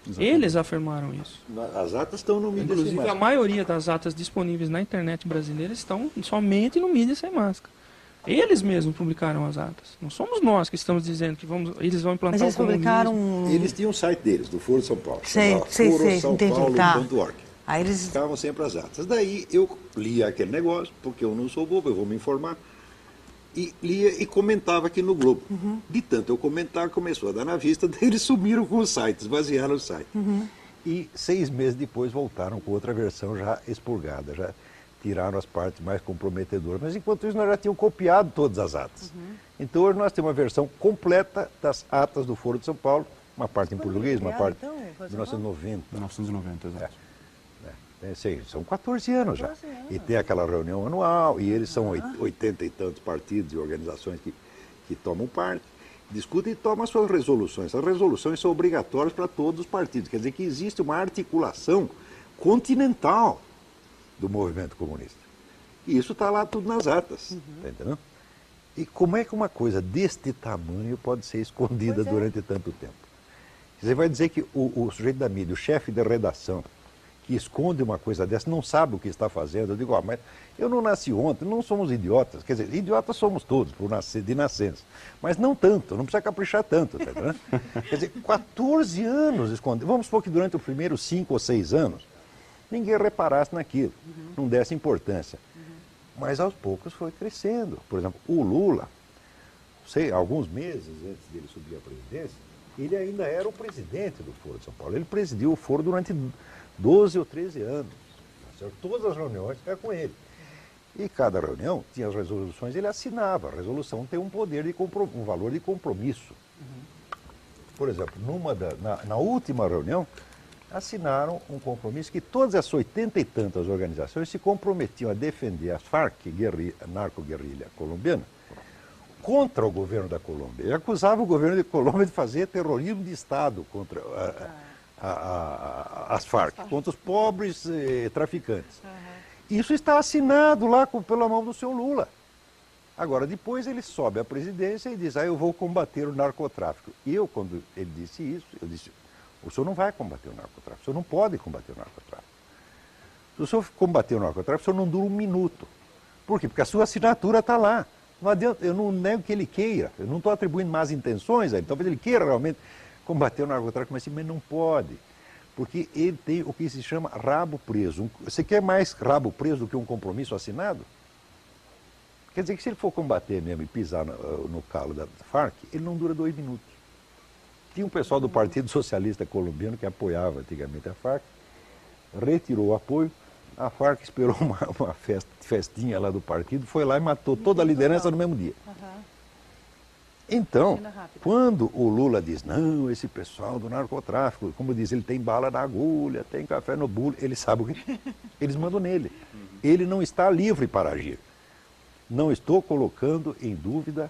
Exatamente. Eles afirmaram isso. As atas estão no Mídia Sem Máscara. Inclusive, a maioria das atas disponíveis na internet brasileira estão somente no Mídia Sem Máscara. Eles mesmos publicaram as atas. Não somos nós que estamos dizendo que eles vão implantar. Mas eles publicaram... Eles tinham um site deles, do Foro de São Paulo. Sei, forosaopaulo.org. Aí eles... Ficavam sempre as atas. Daí eu lia aquele negócio, porque eu não sou bobo, eu vou me informar. E lia e comentava aqui no Globo. De tanto eu comentar, começou a dar na vista, daí eles sumiram com o site, esvaziaram o site. E 6 meses depois voltaram com outra versão já expurgada, já tiraram as partes mais comprometedoras. Mas enquanto isso nós já tínhamos copiado todas as atas. Então hoje nós temos uma versão completa das atas do Foro de São Paulo, uma parte em português, uma parte de 1990. 1990, exato. São 14 anos já. E tem aquela reunião anual, e eles são 80 e tantos partidos e organizações que tomam parte, discutem e tomam as suas resoluções. As resoluções são obrigatórias para todos os partidos. Quer dizer que existe uma articulação continental do movimento comunista. E isso está lá tudo nas atas. Tá entendendo? E como é que uma coisa deste tamanho pode ser escondida durante tanto tempo? Você vai dizer que o sujeito da mídia, o chefe de redação, que esconde uma coisa dessa, não sabe o que está fazendo. Eu digo, mas eu não nasci ontem, não somos idiotas. Quer dizer, idiotas somos todos, de nascença. Mas não tanto, não precisa caprichar tanto. Tá, né? Quer dizer, 14 anos escondendo. Vamos supor que durante os primeiros 5 ou 6 anos, ninguém reparasse naquilo, não desse importância. Mas aos poucos foi crescendo. Por exemplo, o Lula, alguns meses antes dele subir à presidência, ele ainda era o presidente do Foro de São Paulo. Ele presidiu o Foro durante 12 ou 13 anos. Todas as reuniões eram com ele. E cada reunião tinha as resoluções, ele assinava. A resolução tem um valor de compromisso. Por exemplo, na última reunião, assinaram um compromisso que todas as 80 e tantas organizações se comprometiam a defender as Farc, a narco-guerrilha colombiana, contra o governo da Colômbia. E acusavam o governo da Colômbia de fazer terrorismo de Estado contra as Farc, contra os pobres traficantes. Isso está assinado lá pela mão do seu Lula. Agora, depois ele sobe à presidência e diz, eu vou combater o narcotráfico. E eu, quando ele disse isso, eu disse, o senhor não vai combater o narcotráfico, o senhor não pode combater o narcotráfico. Se o senhor combater o narcotráfico, o senhor não dura um minuto. Por quê? Porque a sua assinatura está lá. Não adianta, eu não nego que ele queira, eu não estou atribuindo más intenções a ele, talvez ele queira realmente combater o narcotráfico, mas não pode, porque ele tem o que se chama rabo preso. Você quer mais rabo preso do que um compromisso assinado? Quer dizer que se ele for combater mesmo e pisar no calo da Farc, ele não dura 2 minutos. Tinha um pessoal do Partido Socialista Colombiano que apoiava antigamente a Farc, retirou o apoio, a Farc esperou uma festinha lá do partido, foi lá e matou toda a liderança no mesmo dia. Então, quando o Lula diz, não, esse pessoal do narcotráfico, como diz, ele tem bala na agulha, tem café no bule, ele sabe o que eles mandam nele. Ele não está livre para agir. Não estou colocando em dúvida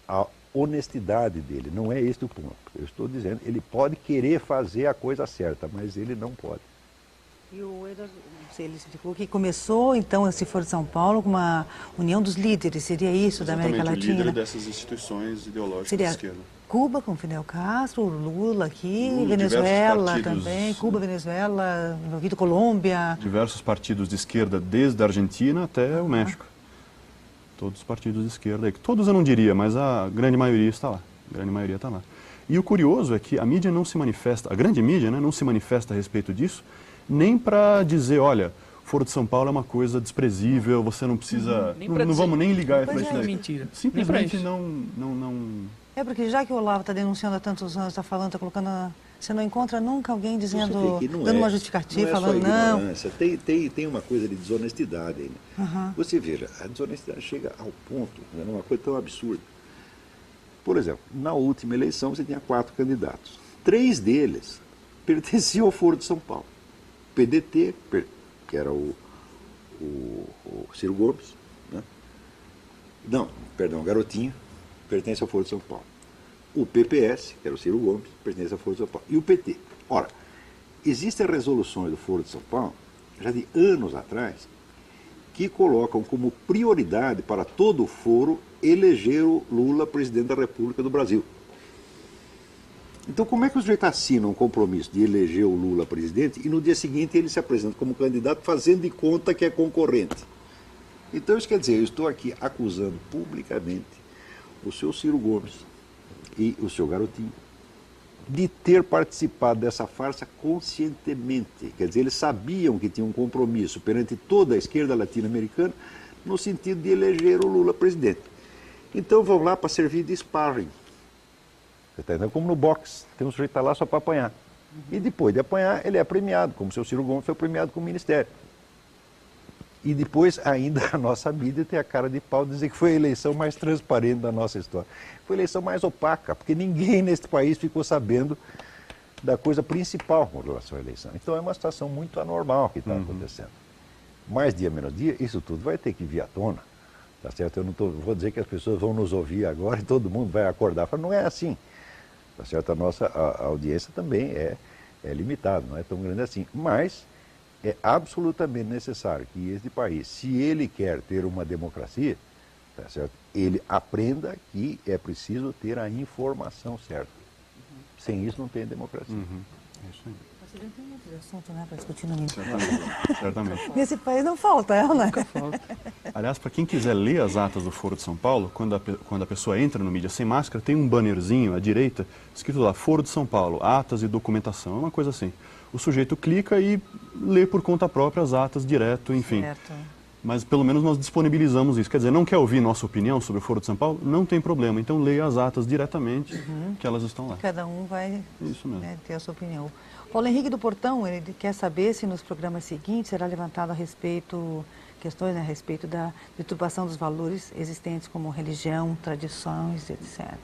a honestidade dele, não é este o ponto. Eu estou dizendo, ele pode querer fazer a coisa certa, mas ele não pode. E o Edward, ele explicou que começou, então, esse Foro de São Paulo com uma união dos líderes, seria isso, da América Latina? O líder dessas instituições ideológicas seria de esquerda. Cuba com Fidel Castro, Lula aqui, Venezuela também, Cuba, Venezuela, envolvido Colômbia. Diversos partidos de esquerda, desde a Argentina até o México. Todos os partidos de esquerda, todos eu não diria, mas a grande maioria está lá. A grande maioria está lá. E o curioso é que a mídia não se manifesta, a grande mídia, né, não se manifesta a respeito disso, nem para dizer, olha, Foro de São Paulo é uma coisa desprezível, você não precisa, não vamos nem ligar para isso daí. Mentira. Simplesmente não É porque já que o Olavo está denunciando há tantos anos, está falando, está colocando... Você não encontra nunca alguém dizendo, dando uma justificativa, falando não. Tem uma coisa de desonestidade aí. Né? Você veja, a desonestidade chega ao ponto, né, uma coisa tão absurda. Por exemplo, na última eleição você tinha 4 candidatos. 3 deles pertenciam ao Foro de São Paulo. PDT, que era o Ciro Gomes, né? Não, perdão, Garotinho, pertence ao Foro de São Paulo. O PPS, que era o Ciro Gomes, pertence ao Foro de São Paulo. E o PT. Ora, existem resoluções do Foro de São Paulo, já de anos atrás, que colocam como prioridade para todo o foro eleger o Lula presidente da República do Brasil. Então, como é que o sujeito assina um compromisso de eleger o Lula presidente e no dia seguinte ele se apresenta como candidato fazendo de conta que é concorrente? Então, isso quer dizer, eu estou aqui acusando publicamente o seu Ciro Gomes e o seu Garotinho de ter participado dessa farsa conscientemente. Quer dizer, eles sabiam que tinham um compromisso perante toda a esquerda latino-americana no sentido de eleger o Lula presidente. Então vão lá para servir de sparring. Você está entendendo? Como no boxe, tem um sujeito que está lá só para apanhar. E depois de apanhar, ele é premiado, como o seu Ciro Gomes foi premiado com o Ministério. E depois, ainda, a nossa mídia tem a cara de pau de dizer que foi a eleição mais transparente da nossa história. Foi a eleição mais opaca, porque ninguém neste país ficou sabendo da coisa principal com relação à eleição. Então é uma situação muito anormal que está acontecendo. Mais dia, menos dia, isso tudo vai ter que vir à tona. Tá certo? Eu não vou dizer que as pessoas vão nos ouvir agora e todo mundo vai acordar. Falo, não é assim. Tá certo? A nossa audiência também é limitada, não é tão grande assim. Mas é absolutamente necessário que este país, se ele quer ter uma democracia, tá certo? Ele aprenda que é preciso ter a informação certa. Sem isso não tem democracia. É isso aí. Você tem muito assunto, né, para discutir no mínimo. Certamente. Nesse país não falta, né? Nunca falta. Aliás, para quem quiser ler as atas do Foro de São Paulo, quando a pessoa entra no Mídia Sem Máscara, tem um bannerzinho à direita, escrito lá, Foro de São Paulo, atas e documentação, é uma coisa assim. O sujeito clica e lê por conta própria as atas direto, enfim. Certo. Mas pelo menos nós disponibilizamos isso. Quer dizer, não quer ouvir nossa opinião sobre o Foro de São Paulo? Não tem problema. Então leia as atas diretamente, que elas estão lá. Cada um vai isso mesmo. Né, ter a sua opinião. Paulo Henrique do Portão, ele quer saber se nos programas seguintes será levantado questões a respeito da deturpação dos valores existentes como religião, tradições, etc.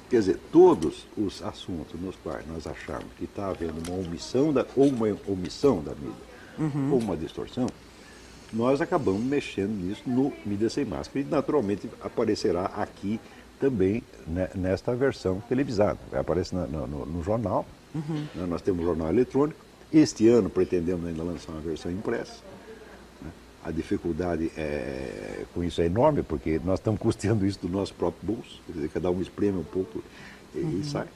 Quer dizer, todos os assuntos nos quais nós achamos que está havendo uma omissão ou uma omissão da mídia, ou uma distorção, nós acabamos mexendo nisso no Mídia Sem Máscara e naturalmente aparecerá aqui também, né, nesta versão televisada. Vai aparecer no jornal, né, nós temos um jornal eletrônico. Este ano pretendemos ainda lançar uma versão impressa. A dificuldade com isso é enorme, porque nós estamos custeando isso do nosso próprio bolso, quer dizer, cada um espreme um pouco e sai.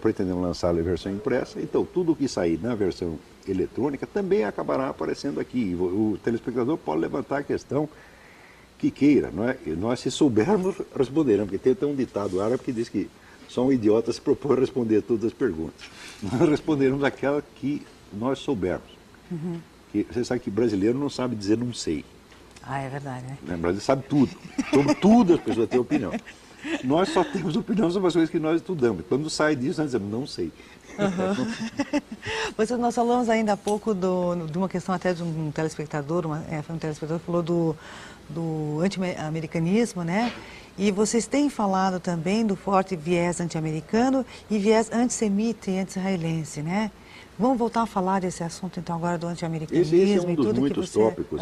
Pretendemos lançar a versão impressa, então tudo que sair na versão eletrônica também acabará aparecendo aqui. O telespectador pode levantar a questão que queira, não é? E nós, se soubermos, responderemos, porque tem um ditado árabe que diz que só um idiota se propõe a responder todas as perguntas. Nós responderemos aquela que nós soubermos. Que você sabe que brasileiro não sabe dizer não sei. Ah, é verdade, né? O brasileiro sabe tudo. Sobre tudo as pessoas têm opinião. Nós só temos opinião sobre as coisas que nós estudamos. Quando sai disso, nós dizemos, não sei. Nós falamos ainda há pouco de uma questão até de um telespectador, foi um telespectador que falou do anti-americanismo, né? E vocês têm falado também do forte viés anti-americano e viés antissemita e anti-israelense, né? Vamos voltar a falar desse assunto, então, agora do anti-americanismo. Esse é um dos muitos tópicos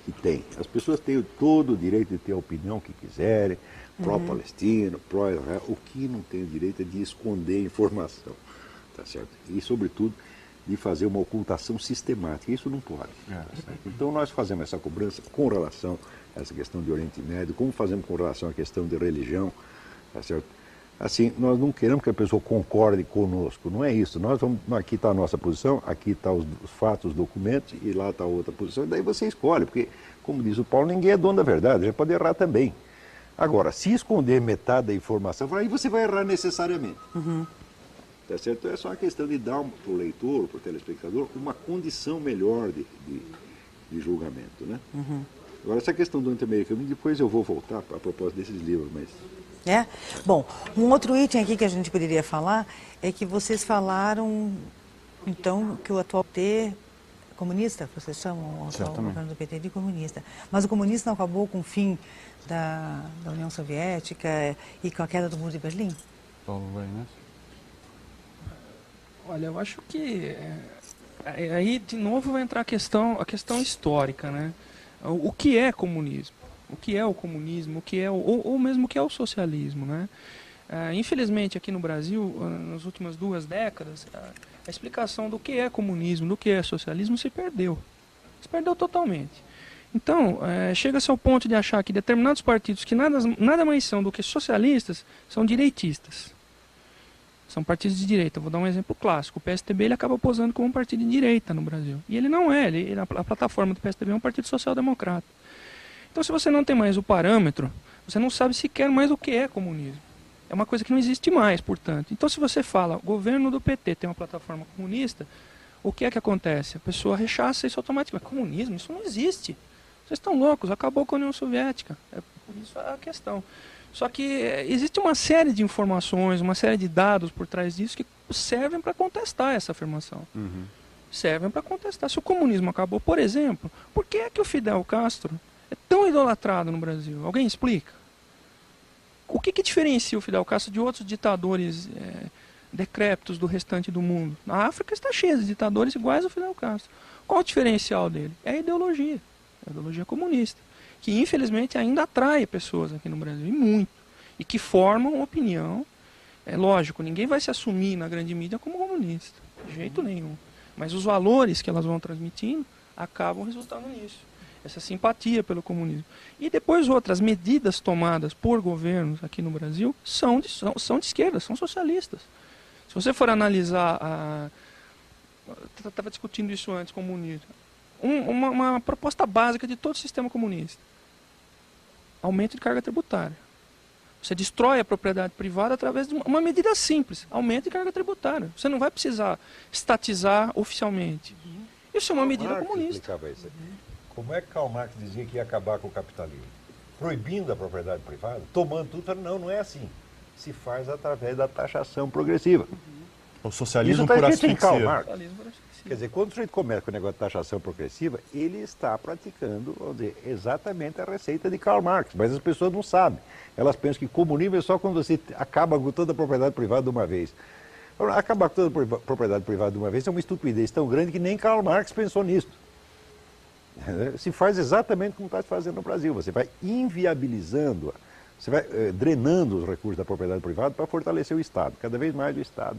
que tem. As pessoas têm todo o direito de ter a opinião que quiserem, pró-palestino, pró-Israel. O que não tem o direito é de esconder informação, tá certo? E, sobretudo, de fazer uma ocultação sistemática. Isso não pode. Tá certo? Então, nós fazemos essa cobrança com relação a essa questão de Oriente Médio, como fazemos com relação à questão de religião, tá certo? Assim, nós não queremos que a pessoa concorde conosco, não é isso. Aqui está a nossa posição, aqui estão os fatos, os documentos, e lá está a outra posição, e daí você escolhe, porque, como diz o Paulo, ninguém é dono da verdade, já pode errar também. Agora, se esconder metade da informação, aí você vai errar necessariamente. Tá certo? Então é só uma questão de dar para o leitor, para o telespectador, uma condição melhor de julgamento, né? Agora, essa questão do anti-americanismo, depois eu vou voltar a propósito desses livros, mas... Bom, um outro item aqui que a gente poderia falar é que vocês falaram, então, que o atual PT comunista, vocês chamam o atual governo do PT de comunista, mas o comunismo não acabou com o fim da União Soviética e com a queda do Muro de Berlim? Paulo, vai, né? Olha, eu acho que aí de novo vai entrar a questão histórica, né? O que é comunismo? O que é o comunismo? O que é ou mesmo o que é o socialismo, né? Infelizmente aqui no Brasil, nas últimas 2 décadas, a explicação do que é comunismo, do que é socialismo se perdeu. Se perdeu totalmente. Então, chega-se ao ponto de achar que determinados partidos que nada mais são do que socialistas são direitistas. São partidos de direita. Vou dar um exemplo clássico. O PSTB ele acaba posando como um partido de direita no Brasil. E ele não é. A plataforma do PSTB é um partido social-democrata. Então, se você não tem mais o parâmetro, você não sabe sequer mais o que é comunismo. É uma coisa que não existe mais, portanto. Então, se você fala, o governo do PT tem uma plataforma comunista, o que é que acontece? A pessoa rechaça isso automaticamente. Mas comunismo? Isso não existe. Vocês estão loucos, acabou com a União Soviética. É por isso a questão. Só que existe uma série de informações, uma série de dados por trás disso que servem para contestar essa afirmação. Servem para contestar. Se o comunismo acabou, por exemplo, por que é que o Fidel Castro é tão idolatrado no Brasil? Alguém explica? O que diferencia o Fidel Castro de outros ditadores decrépitos do restante do mundo? A África está cheia de ditadores iguais ao Fidel Castro. Qual o diferencial dele? É a ideologia comunista, que infelizmente ainda atrai pessoas aqui no Brasil, e muito, e que formam opinião. É lógico, ninguém vai se assumir na grande mídia como comunista, de jeito nenhum. Mas os valores que elas vão transmitindo acabam resultando nisso. Essa simpatia pelo comunismo. E depois outras medidas tomadas por governos aqui no Brasil são de esquerda, são socialistas. Se você for analisar, eu estava discutindo isso antes com o Munir, uma proposta básica de todo o sistema comunista: aumento de carga tributária. Você destrói a propriedade privada através de uma medida simples: aumento de carga tributária. Você não vai precisar estatizar oficialmente. Isso é uma medida comunista. Como é que Karl Marx dizia que ia acabar com o capitalismo? Proibindo a propriedade privada? Tomando tudo? Não é assim. Se faz através da taxação progressiva. O socialismo por asfixia. Karl Marx. Quer dizer, quando o sujeito começa com o negócio de taxação progressiva, ele está praticando, vamos dizer, exatamente a receita de Karl Marx, mas as pessoas não sabem. Elas pensam que comunismo é só quando você acaba com toda a propriedade privada de uma vez. Acabar com toda a propriedade privada de uma vez é uma estupidez tão grande que nem Karl Marx pensou nisso. Se faz exatamente como está se fazendo no Brasil. Você vai inviabilizando, você vai drenando os recursos da propriedade privada para fortalecer o Estado. Cada vez mais o Estado.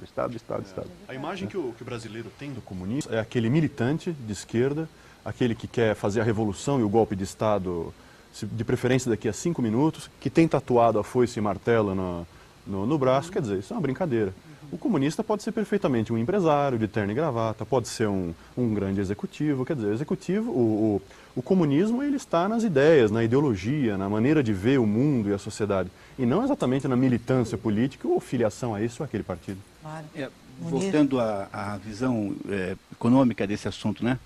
A imagem que o brasileiro tem do comunismo é aquele militante de esquerda, aquele que quer fazer a revolução e o golpe de Estado, de preferência daqui a 5 minutos, que tem tatuado a foice e martelo no braço. Quer dizer, isso é uma brincadeira. O comunista pode ser perfeitamente um empresário de terno e gravata, pode ser um grande executivo. Quer dizer, o comunismo ele está nas ideias, na ideologia, na maneira de ver o mundo e a sociedade, e não exatamente na militância política ou filiação a esse ou aquele partido. Claro. Voltando à visão econômica desse assunto, né?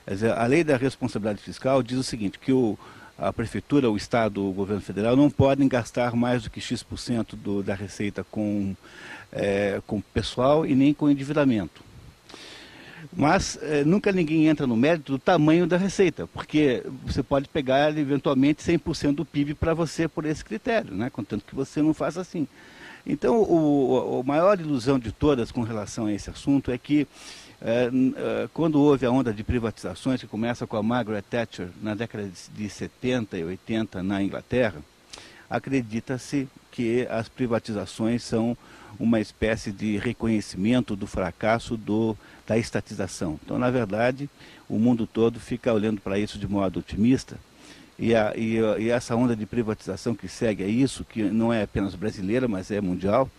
Quer dizer, a lei da responsabilidade fiscal diz o seguinte, que a prefeitura, o Estado, o governo federal não podem gastar mais do que X% da receita com pessoal e nem com endividamento. Mas nunca ninguém entra no mérito do tamanho da receita, porque você pode pegar eventualmente 100% do PIB para você por esse critério, né? Contanto que você não faça assim. Então, a maior ilusão de todas com relação a esse assunto é que quando houve a onda de privatizações, que começa com a Margaret Thatcher na década de 70 e 80 na Inglaterra, acredita-se que as privatizações são uma espécie de reconhecimento do fracasso da estatização. Então, na verdade, o mundo todo fica olhando para isso de modo otimista, e essa onda de privatização que segue a isso, que não é apenas brasileira, mas é mundial,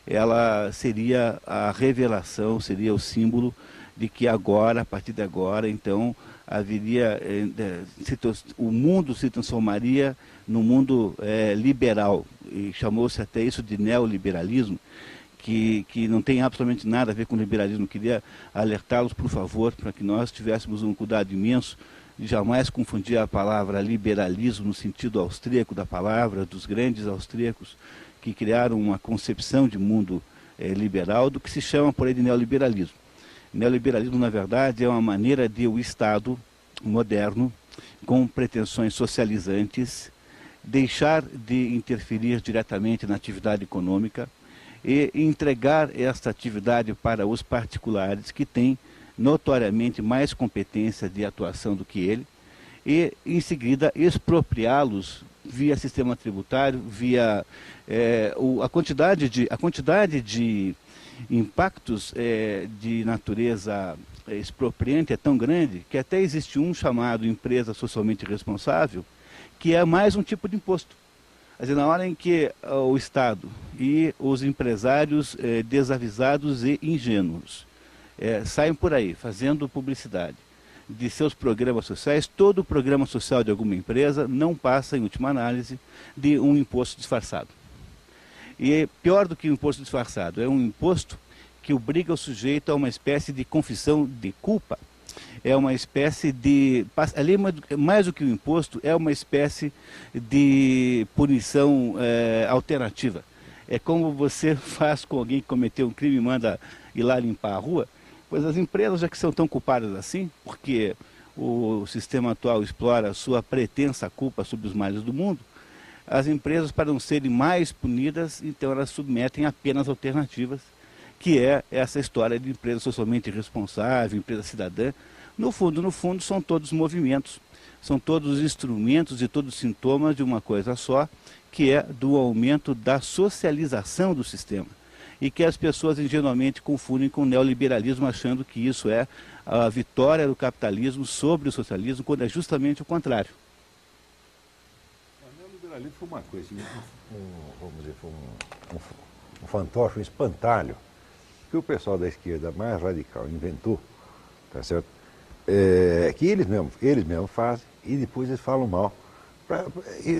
ela seria a revelação, seria o símbolo de que agora, a partir de agora, então, o mundo se transformaria num mundo liberal, e chamou-se até isso de neoliberalismo, que não tem absolutamente nada a ver com liberalismo. Eu queria alertá-los, por favor, para que nós tivéssemos um cuidado imenso jamais confundir a palavra liberalismo no sentido austríaco da palavra, dos grandes austríacos que criaram uma concepção de mundo liberal, do que se chama por aí de neoliberalismo. Neoliberalismo, na verdade, é uma maneira de o Estado moderno, com pretensões socializantes, deixar de interferir diretamente na atividade econômica e entregar esta atividade para os particulares que têm notoriamente mais competência de atuação do que ele, e em seguida expropriá-los via sistema tributário, via a quantidade de impactos de natureza expropriante é tão grande que até existe um chamado empresa socialmente responsável, que é mais um tipo de imposto. Quer dizer, na hora em que o Estado e os empresários desavisados e ingênuos saem por aí fazendo publicidade de seus programas sociais, todo o programa social de alguma empresa não passa, em última análise, de um imposto disfarçado. E pior do que um imposto disfarçado, é um imposto que obriga o sujeito a uma espécie de confissão de culpa. É uma espécie de... ali, mais do que um imposto, é uma espécie de punição alternativa. É como você faz com alguém que cometeu um crime e manda ir lá limpar a rua. Pois as empresas, já que são tão culpadas assim, porque o sistema atual explora a sua pretensa culpa sobre os males do mundo, as empresas, para não serem mais punidas, então elas submetem apenas alternativas, que é essa história de empresa socialmente responsável, empresa cidadã. No fundo, são todos movimentos, são todos instrumentos e todos sintomas de uma coisa só, que é do aumento da socialização do sistema. E que as pessoas ingenuamente confundem com o neoliberalismo, achando que isso é a vitória do capitalismo sobre o socialismo, quando é justamente o contrário. O neoliberalismo foi uma coisa, vamos dizer, foi um fantoche, um espantalho, que o pessoal da esquerda mais radical inventou, tá certo? Que eles mesmos fazem e depois eles falam mal.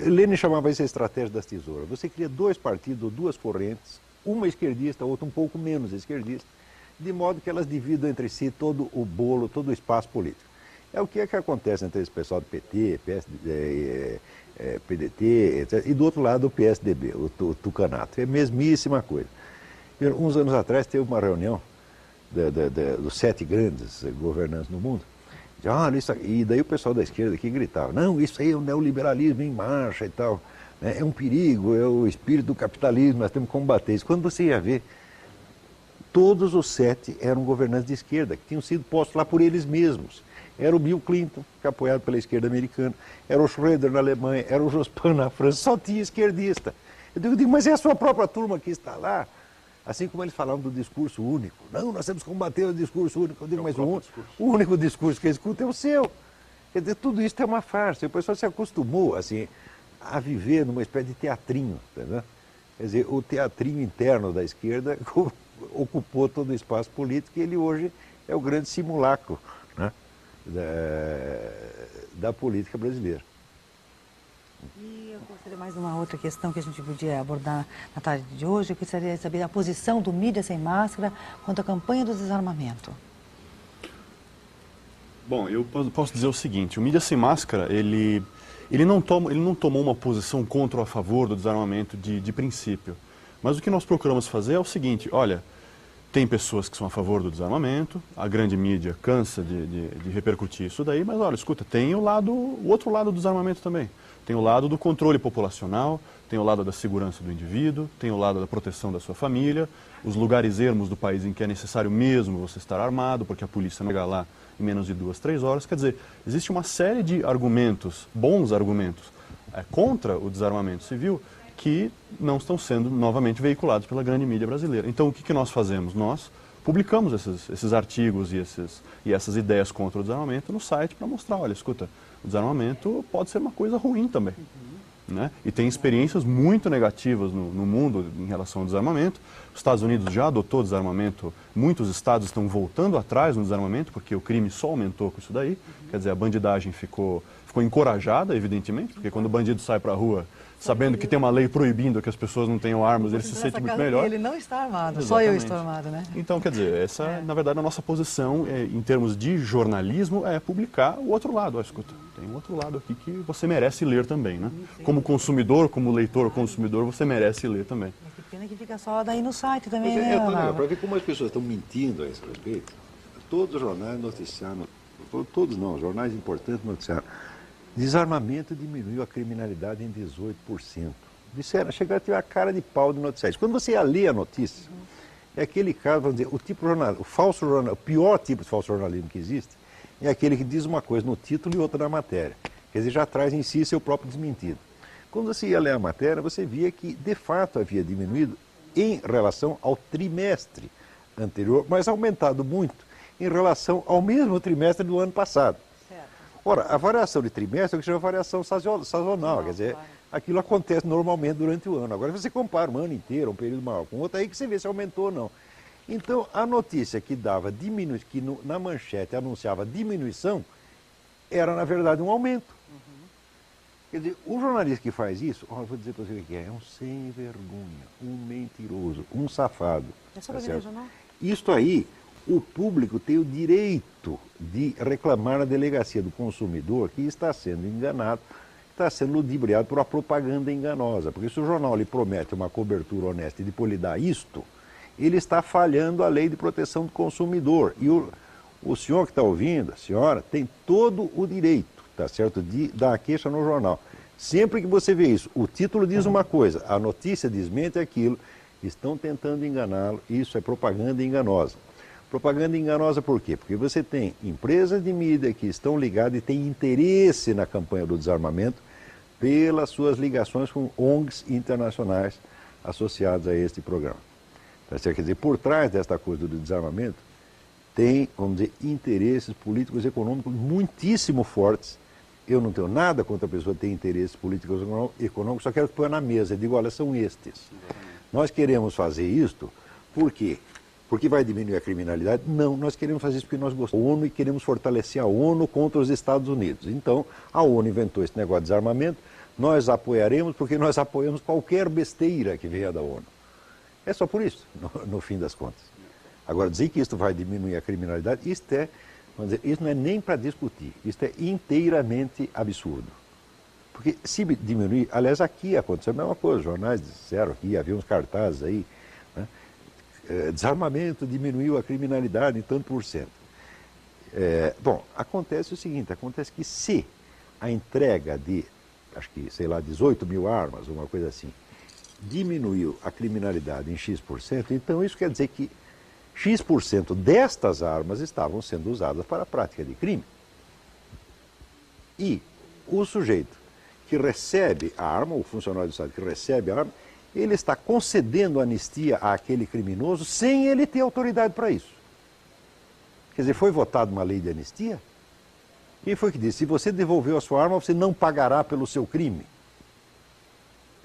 Lenin chamava isso a estratégia das tesouras. Você cria dois partidos, duas correntes, uma esquerdista, outra um pouco menos esquerdista, de modo que elas dividam entre si todo o bolo, todo o espaço político. É o que acontece entre esse pessoal do PT, PDT, etc., e do outro lado o PSDB, o Tucanato. É a mesmíssima coisa. Uns anos atrás teve uma reunião dos 7 grandes governantes no mundo. E daí o pessoal da esquerda aqui gritava, não, isso aí é o neoliberalismo em marcha e tal. É um perigo, é o espírito do capitalismo, nós temos que combater isso. Quando você ia ver, todos os 7 eram governantes de esquerda, que tinham sido postos lá por eles mesmos. Era o Bill Clinton, que é apoiado pela esquerda americana, era o Schröder na Alemanha, era o Jospin na França, só tinha esquerdista. Eu digo, mas é a sua própria turma que está lá? Assim como eles falavam do discurso único. Não, nós temos que combater o discurso único. Eu digo, mas o único discurso que eu escuto é o seu. Quer dizer, tudo isso é uma farsa. O pessoal se acostumou, assim, a viver numa espécie de teatrinho, entendeu? Quer dizer, o teatrinho interno da esquerda ocupou todo o espaço político e ele hoje é o grande simulacro, né, da política brasileira. E eu gostaria mais de uma outra questão que a gente podia abordar na tarde de hoje. Eu gostaria de saber a posição do Mídia Sem Máscara quanto à campanha do desarmamento. Bom, eu posso dizer o seguinte, o Mídia Sem Máscara, ele não tomou uma posição contra ou a favor do desarmamento de princípio. Mas o que nós procuramos fazer é o seguinte, olha, tem pessoas que são a favor do desarmamento, a grande mídia cansa de repercutir isso daí, mas olha, escuta, tem o outro lado do desarmamento também. Tem o lado do controle populacional, tem o lado da segurança do indivíduo, tem o lado da proteção da sua família, os lugares ermos do país em que é necessário mesmo você estar armado, porque a polícia não chega lá em menos de 2, 3 horas. Quer dizer, existe uma série de argumentos, bons argumentos, contra o desarmamento civil, que não estão sendo novamente veiculados pela grande mídia brasileira. Então, o que nós fazemos? Nós publicamos esses artigos e essas ideias contra o desarmamento no site para mostrar, olha, escuta, o desarmamento pode ser uma coisa ruim também. Né? E tem experiências muito negativas no mundo em relação ao desarmamento. Os Estados Unidos já adotou desarmamento, muitos estados estão voltando atrás no desarmamento, porque o crime só aumentou com isso daí. Quer dizer, a bandidagem ficou ficou encorajada, evidentemente, porque quando o bandido sai para a rua sabendo que tem uma lei proibindo que as pessoas não tenham armas, ele se sente muito melhor. Ele não está armado, Exatamente. Só eu estou armado, né? Então, quer dizer, essa, na verdade, a nossa posição, em termos de jornalismo, é publicar o outro lado. Ó, escuta, tem um outro lado aqui que você merece ler também, né? Como consumidor, como leitor, consumidor, você merece ler também. Que pena que fica só daí no site também, né? Para ver como as pessoas estão mentindo a esse respeito, todos os jornais noticiaram, todos não, jornais importantes noticiaram, desarmamento diminuiu a criminalidade em 18%. Disseram, chegaram a ter a cara de pau de noticiários. Quando você ia ler a notícia, é aquele caso, vamos dizer, o tipo jornal, o falso jornal, o pior tipo de falso jornalismo que existe, é aquele que diz uma coisa no título e outra na matéria. Quer dizer, já traz em si seu próprio desmentido. Quando você ia ler a matéria, você via que, de fato, havia diminuído em relação ao trimestre anterior, mas aumentado muito em relação ao mesmo trimestre do ano passado. Ora, a variação de trimestre é o que chama variação sazonal, quer dizer, aquilo acontece normalmente durante o ano. Agora, você compara um ano inteiro, um período maior com outro, aí que você vê se aumentou ou não. Então, a notícia que dava na manchete anunciava diminuição, era, na verdade, um aumento. Quer dizer, o jornalista que faz isso, vou dizer para você o que é um sem vergonha, um mentiroso, um safado. É só para ver no jornal? Isto aí, o público tem o direito de reclamar na delegacia do consumidor que está sendo enganado, está sendo ludibriado por uma propaganda enganosa. Porque se o jornal lhe promete uma cobertura honesta e depois lhe dá isto, ele está falhando a lei de proteção do consumidor. E o senhor que está ouvindo, a senhora, tem todo o direito, tá certo, de dar a queixa no jornal. Sempre que você vê isso, o título diz uma coisa, a notícia desmente aquilo, estão tentando enganá-lo, isso é propaganda enganosa. Propaganda enganosa por quê? Porque você tem empresas de mídia que estão ligadas e têm interesse na campanha do desarmamento pelas suas ligações com ONGs internacionais associadas a este programa. Quer dizer, por trás desta coisa do desarmamento, tem, vamos dizer, interesses políticos e econômicos muitíssimo fortes. Eu não tenho nada contra a pessoa ter interesses políticos e econômicos, só quero que ponha na mesa. Eu digo, olha, são estes. Nós queremos fazer isto, por quê? Porque vai diminuir a criminalidade? Não, nós queremos fazer isso porque nós gostamos da ONU e queremos fortalecer a ONU contra os Estados Unidos. Então, a ONU inventou esse negócio de desarmamento, nós apoiaremos porque nós apoiamos qualquer besteira que venha da ONU. É só por isso, no fim das contas. Agora, dizer que isso vai diminuir a criminalidade, isto é, vamos dizer, isso não é nem para discutir, isto é inteiramente absurdo. Porque se diminuir, aliás, aqui aconteceu a mesma coisa, os jornais disseram que havia uns cartazes aí, né? Desarmamento diminuiu a criminalidade em tanto por cento. Bom, acontece o seguinte, acontece que se a entrega de, acho que, sei lá, 18 mil armas, uma coisa assim, diminuiu a criminalidade em X%, então isso quer dizer que X% destas armas estavam sendo usadas para a prática de crime. E o sujeito que recebe a arma, o funcionário do Estado que recebe a arma, ele está concedendo anistia àquele criminoso sem ele ter autoridade para isso. Quer dizer, foi votada uma lei de anistia? Quem foi que disse? Se você devolveu a sua arma, você não pagará pelo seu crime.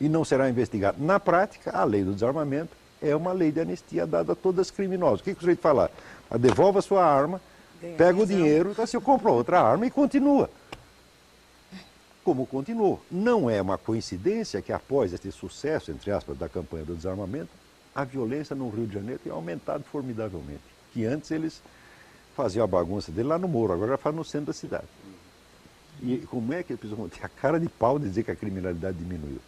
E não será investigado. Na prática, a lei do desarmamento é uma lei de anistia dada a todas as criminosas. O que o sujeito fala? Devolva a sua arma, pega o dinheiro, então você compra outra arma e continua. Como continuou. Não é uma coincidência que após este sucesso, entre aspas, da campanha do desarmamento, a violência no Rio de Janeiro tem aumentado formidavelmente. Que antes eles faziam a bagunça dele lá no Morro, agora já fazem no centro da cidade. E como é que eles precisam ter a cara de pau de dizer que a criminalidade diminuiu?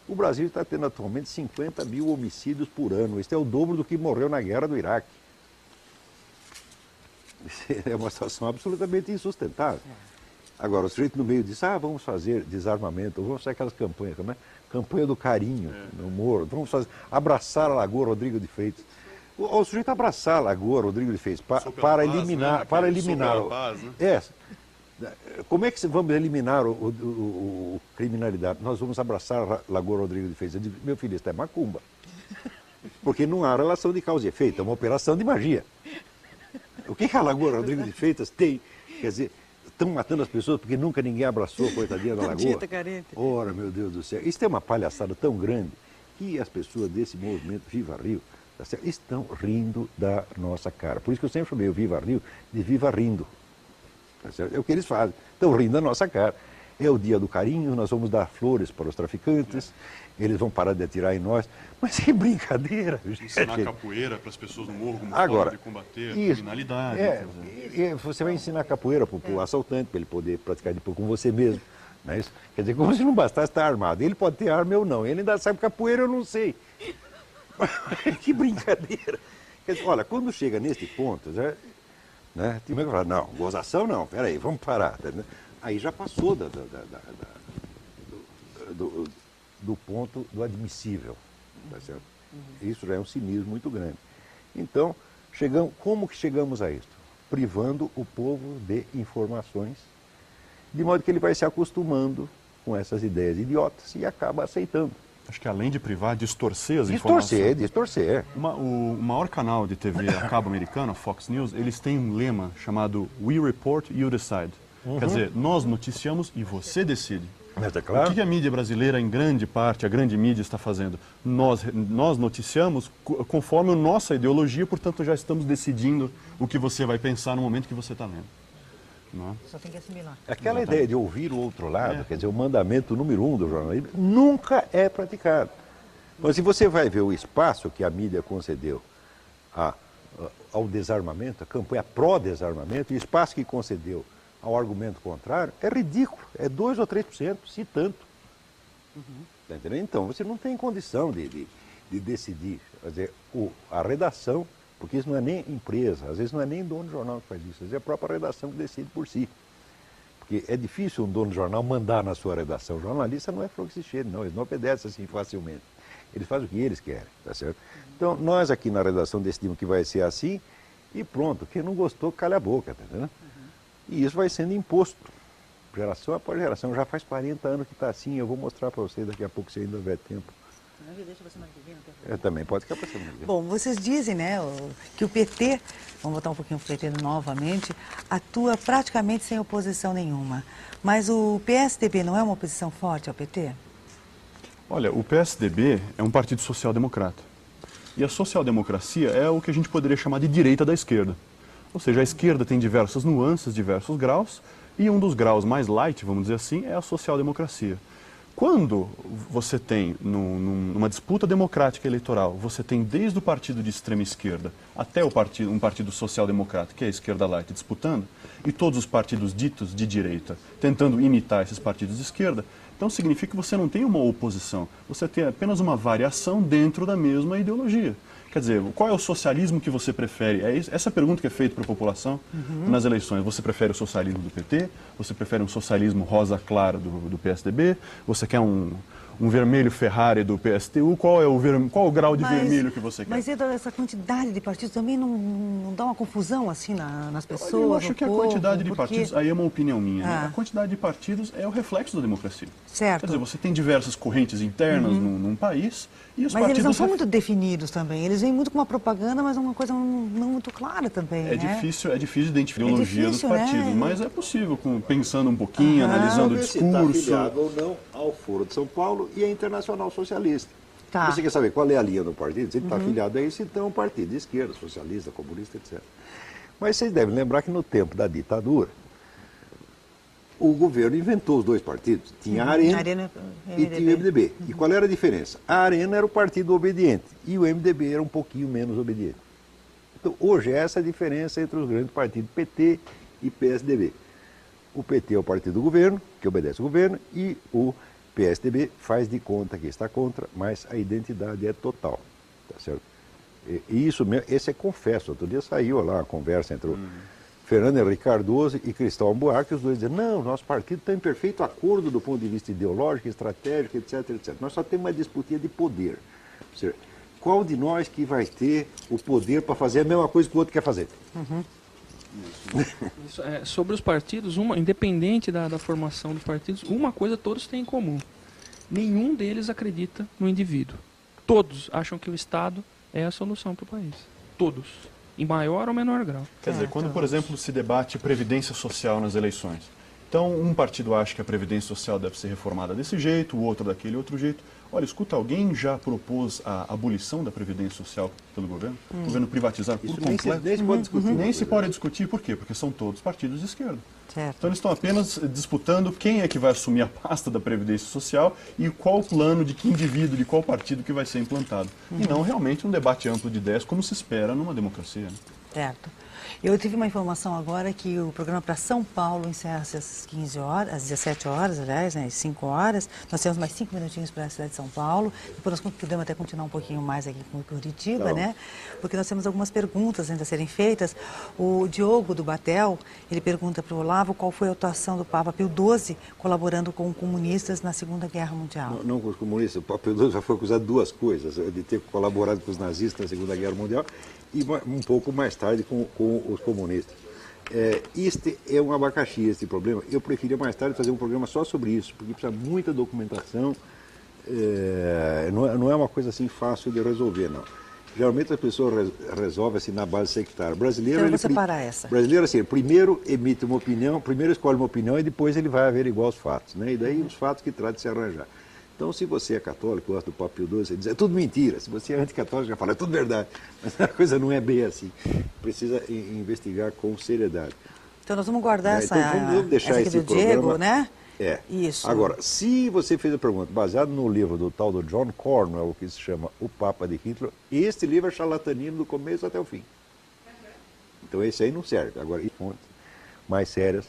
O Brasil está tendo atualmente 50 mil homicídios por ano. Isso é o dobro do que morreu na guerra do Iraque. É uma situação absolutamente insustentável. Agora, o sujeito no meio diz, vamos fazer desarmamento, vamos fazer aquelas campanhas, como é? Campanha do carinho no Morro, vamos fazer, abraçar a Lagoa Rodrigo de Freitas. O sujeito abraçar a Lagoa Rodrigo de Freitas para eliminar... Né? Para eliminar paz, né? Como é que vamos eliminar o criminalidade? Nós vamos abraçar a Lagoa Rodrigo de Freitas. Eu digo, meu filho, isso é macumba. Porque não há relação de causa e efeito, é uma operação de magia. O que a Lagoa Rodrigo de Freitas tem? Quer dizer, estão matando as pessoas porque nunca ninguém abraçou a coitadinha da Lagoa. Ora, meu Deus do céu. Isso é uma palhaçada tão grande que as pessoas desse movimento Viva Rio estão rindo da nossa cara. Por isso que eu sempre chamei o Viva Rio de Viva Rindo. É o que eles fazem. Estão rindo da nossa cara. é o dia do carinho, nós vamos dar flores para os traficantes, eles vão parar de atirar em nós. Mas que brincadeira, gente. Ensinar capoeira para as pessoas no morro como Agora, forma de combater a isso, criminalidade. você vai ensinar capoeira para o assaltante, para ele poder praticar depois com você mesmo. Não é isso? Quer dizer, como se não bastasse estar armado. Ele pode ter arma, eu não. Ele ainda sabe capoeira, eu não sei. Que brincadeira. Quer dizer, olha, quando chega nesse ponto, já, né, tem que falar, não, gozação não, peraí, vamos parar. Aí já passou do ponto do admissível. Tá certo? Isso já é um cinismo muito grande. Então, como que chegamos a isso? Privando o povo de informações, de modo que ele vai se acostumando com essas ideias idiotas e acaba aceitando. Acho que além de privar, distorcer as informações. Distorcer. O maior canal de TV a cabo americano, a Fox News, eles têm um lema chamado We Report, You Decide. Quer dizer, nós noticiamos e você decide. Mas é claro. O que a mídia brasileira, em grande parte, a grande mídia está fazendo? Nós noticiamos conforme a nossa ideologia, portanto já estamos decidindo o que você vai pensar no momento que você está lendo. Não? Só tem que assimilar. Aquela ideia de ouvir o outro lado, quer dizer, o mandamento número 1 do jornalismo, nunca é praticado. Mas se você vai ver o espaço que a mídia concedeu ao desarmamento, a campanha pró-desarmamento, o espaço que concedeu ao argumento contrário, é ridículo. É 2 ou 3%, se tanto. Tá entendendo? Então, você não tem condição de decidir. Quer dizer, a redação, porque isso não é nem empresa, às vezes não é nem dono do jornal que faz isso, às vezes é a própria redação que decide por si. Porque é difícil um dono do jornal mandar na sua redação. O jornalista não é flor que se cheire, não, eles não obedecem assim facilmente. Eles fazem o que eles querem, tá certo? Então, nós aqui na redação decidimos que vai ser assim e pronto. Quem não gostou, calha a boca, tá entendendo? E isso vai sendo imposto, geração após geração. Já faz 40 anos que está assim, eu vou mostrar para vocês daqui a pouco, se ainda houver tempo. Eu também, pode ficar para semana que vem. Bom, vocês dizem, né, que o PT, vamos voltar um pouquinho para o PT novamente, atua praticamente sem oposição nenhuma. Mas o PSDB não é uma oposição forte ao PT? Olha, o PSDB é um partido social-democrata. E a social-democracia é o que a gente poderia chamar de direita da esquerda. Ou seja, a esquerda tem diversas nuances, diversos graus, e um dos graus mais light, vamos dizer assim, é a social-democracia. Quando você tem, numa disputa democrática eleitoral, você tem desde o partido de extrema esquerda até um partido social-democrata, que é a esquerda light, disputando, e todos os partidos ditos de direita tentando imitar esses partidos de esquerda, então significa que você não tem uma oposição, você tem apenas uma variação dentro da mesma ideologia. Quer dizer, qual é o socialismo que você prefere? Essa é a pergunta que é feita para a população nas eleições. Você prefere o socialismo do PT? Você prefere um socialismo rosa clara do PSDB? Você quer um vermelho Ferrari do PSTU? Qual o grau de vermelho que você quer? Mas essa quantidade de partidos também não dá uma confusão assim nas pessoas? Eu acho que a quantidade de porque... partidos, aí é uma opinião minha, né? A quantidade de partidos é o reflexo da democracia. Certo. Quer dizer, você tem diversas correntes internas num país e os mas partidos... eles não são muito definidos também. Eles vêm muito com uma propaganda, mas uma coisa não muito clara também, é né? Difícil identificar a ideologia dos partidos, né? Mas é possível, pensando um pouquinho, analisando o discurso... Você está afiliado ou não ao Foro de São Paulo e à Internacional Socialista. Tá. Você quer saber qual é a linha do partido? Se ele está afiliado a isso, então é um partido de esquerda, socialista, comunista, etc. Mas vocês devem lembrar que no tempo da ditadura, o governo inventou os dois partidos. Tinha a Arena e tinha o MDB. E qual era a diferença? A Arena era o partido obediente e o MDB era um pouquinho menos obediente. Então, hoje, essa é a diferença entre os grandes partidos PT e PSDB. O PT é o partido do governo, que obedece ao governo, e o PSDB faz de conta que está contra, mas a identidade é total. Tá certo? E isso mesmo, esse é confesso. Outro dia saiu lá a conversa entre o Fernando Henrique Cardoso e Cristóvão Buarque, os dois dizendo, não, nosso partido está em perfeito acordo do ponto de vista ideológico, estratégico, etc, etc. Nós só temos uma disputa de poder. Ou seja, qual de nós que vai ter o poder para fazer a mesma coisa que o outro quer fazer? Isso, sobre os partidos, independente da formação dos partidos, uma coisa todos têm em comum. Nenhum deles acredita no indivíduo. Todos acham que o Estado é a solução para o país. Todos. Em maior ou menor grau. Quer dizer, quando, por exemplo, se debate previdência social nas eleições, então um partido acha que a previdência social deve ser reformada desse jeito, o outro daquele outro jeito. Olha, escuta, alguém já propôs a abolição da previdência social pelo governo? O governo privatizar por completo? Nem se pode discutir. Nem se pode discutir, por quê? Porque são todos partidos de esquerda. Certo. Então eles estão apenas disputando quem é que vai assumir a pasta da Previdência Social e qual plano de que indivíduo, de qual partido que vai ser implantado. E não realmente um debate amplo de ideias, como se espera numa democracia. Né? Certo. Eu tive uma informação agora que o programa para São Paulo encerra-se às 15 horas, às 17 horas, aliás, né, às 5 horas. Nós temos mais 5 minutinhos para a cidade de São Paulo. Depois nós podemos até continuar um pouquinho mais aqui com Curitiba, né? Porque nós temos algumas perguntas ainda a serem feitas. O Diogo do Batel, ele pergunta para o Olavo qual foi a atuação do Papa Pio XII colaborando com comunistas na Segunda Guerra Mundial. Não com os comunistas. O Papa Pio XII já foi acusado de duas coisas, de ter colaborado com os nazistas na Segunda Guerra Mundial e um pouco mais tarde com os comunistas. Este é um abacaxi, este problema. Eu preferia mais tarde fazer um programa só sobre isso, porque precisa muita documentação, não é uma coisa assim fácil de resolver, não. Geralmente as pessoas resolvem assim na base sectária. Brasileiro, então, separar essa. Brasileiro assim, primeiro emite uma opinião, primeiro escolhe uma opinião e depois ele vai averiguar os fatos, né? E daí os fatos que trata de se arranjar. Então, se você é católico, gosta do Papa Pio XII, você diz, é tudo mentira. Se você é anticatólico, já fala, é tudo verdade. Mas a coisa não é bem assim. Precisa investigar com seriedade. Então, nós vamos guardar então, vamos deixar essa aqui do Diego, né? Isso. Agora, se você fez a pergunta baseado no livro do tal do John Cornwell, que se chama O Papa de Hitler, este livro é charlatanino do começo até o fim. Então, esse aí não serve. Agora, fontes mais sérias,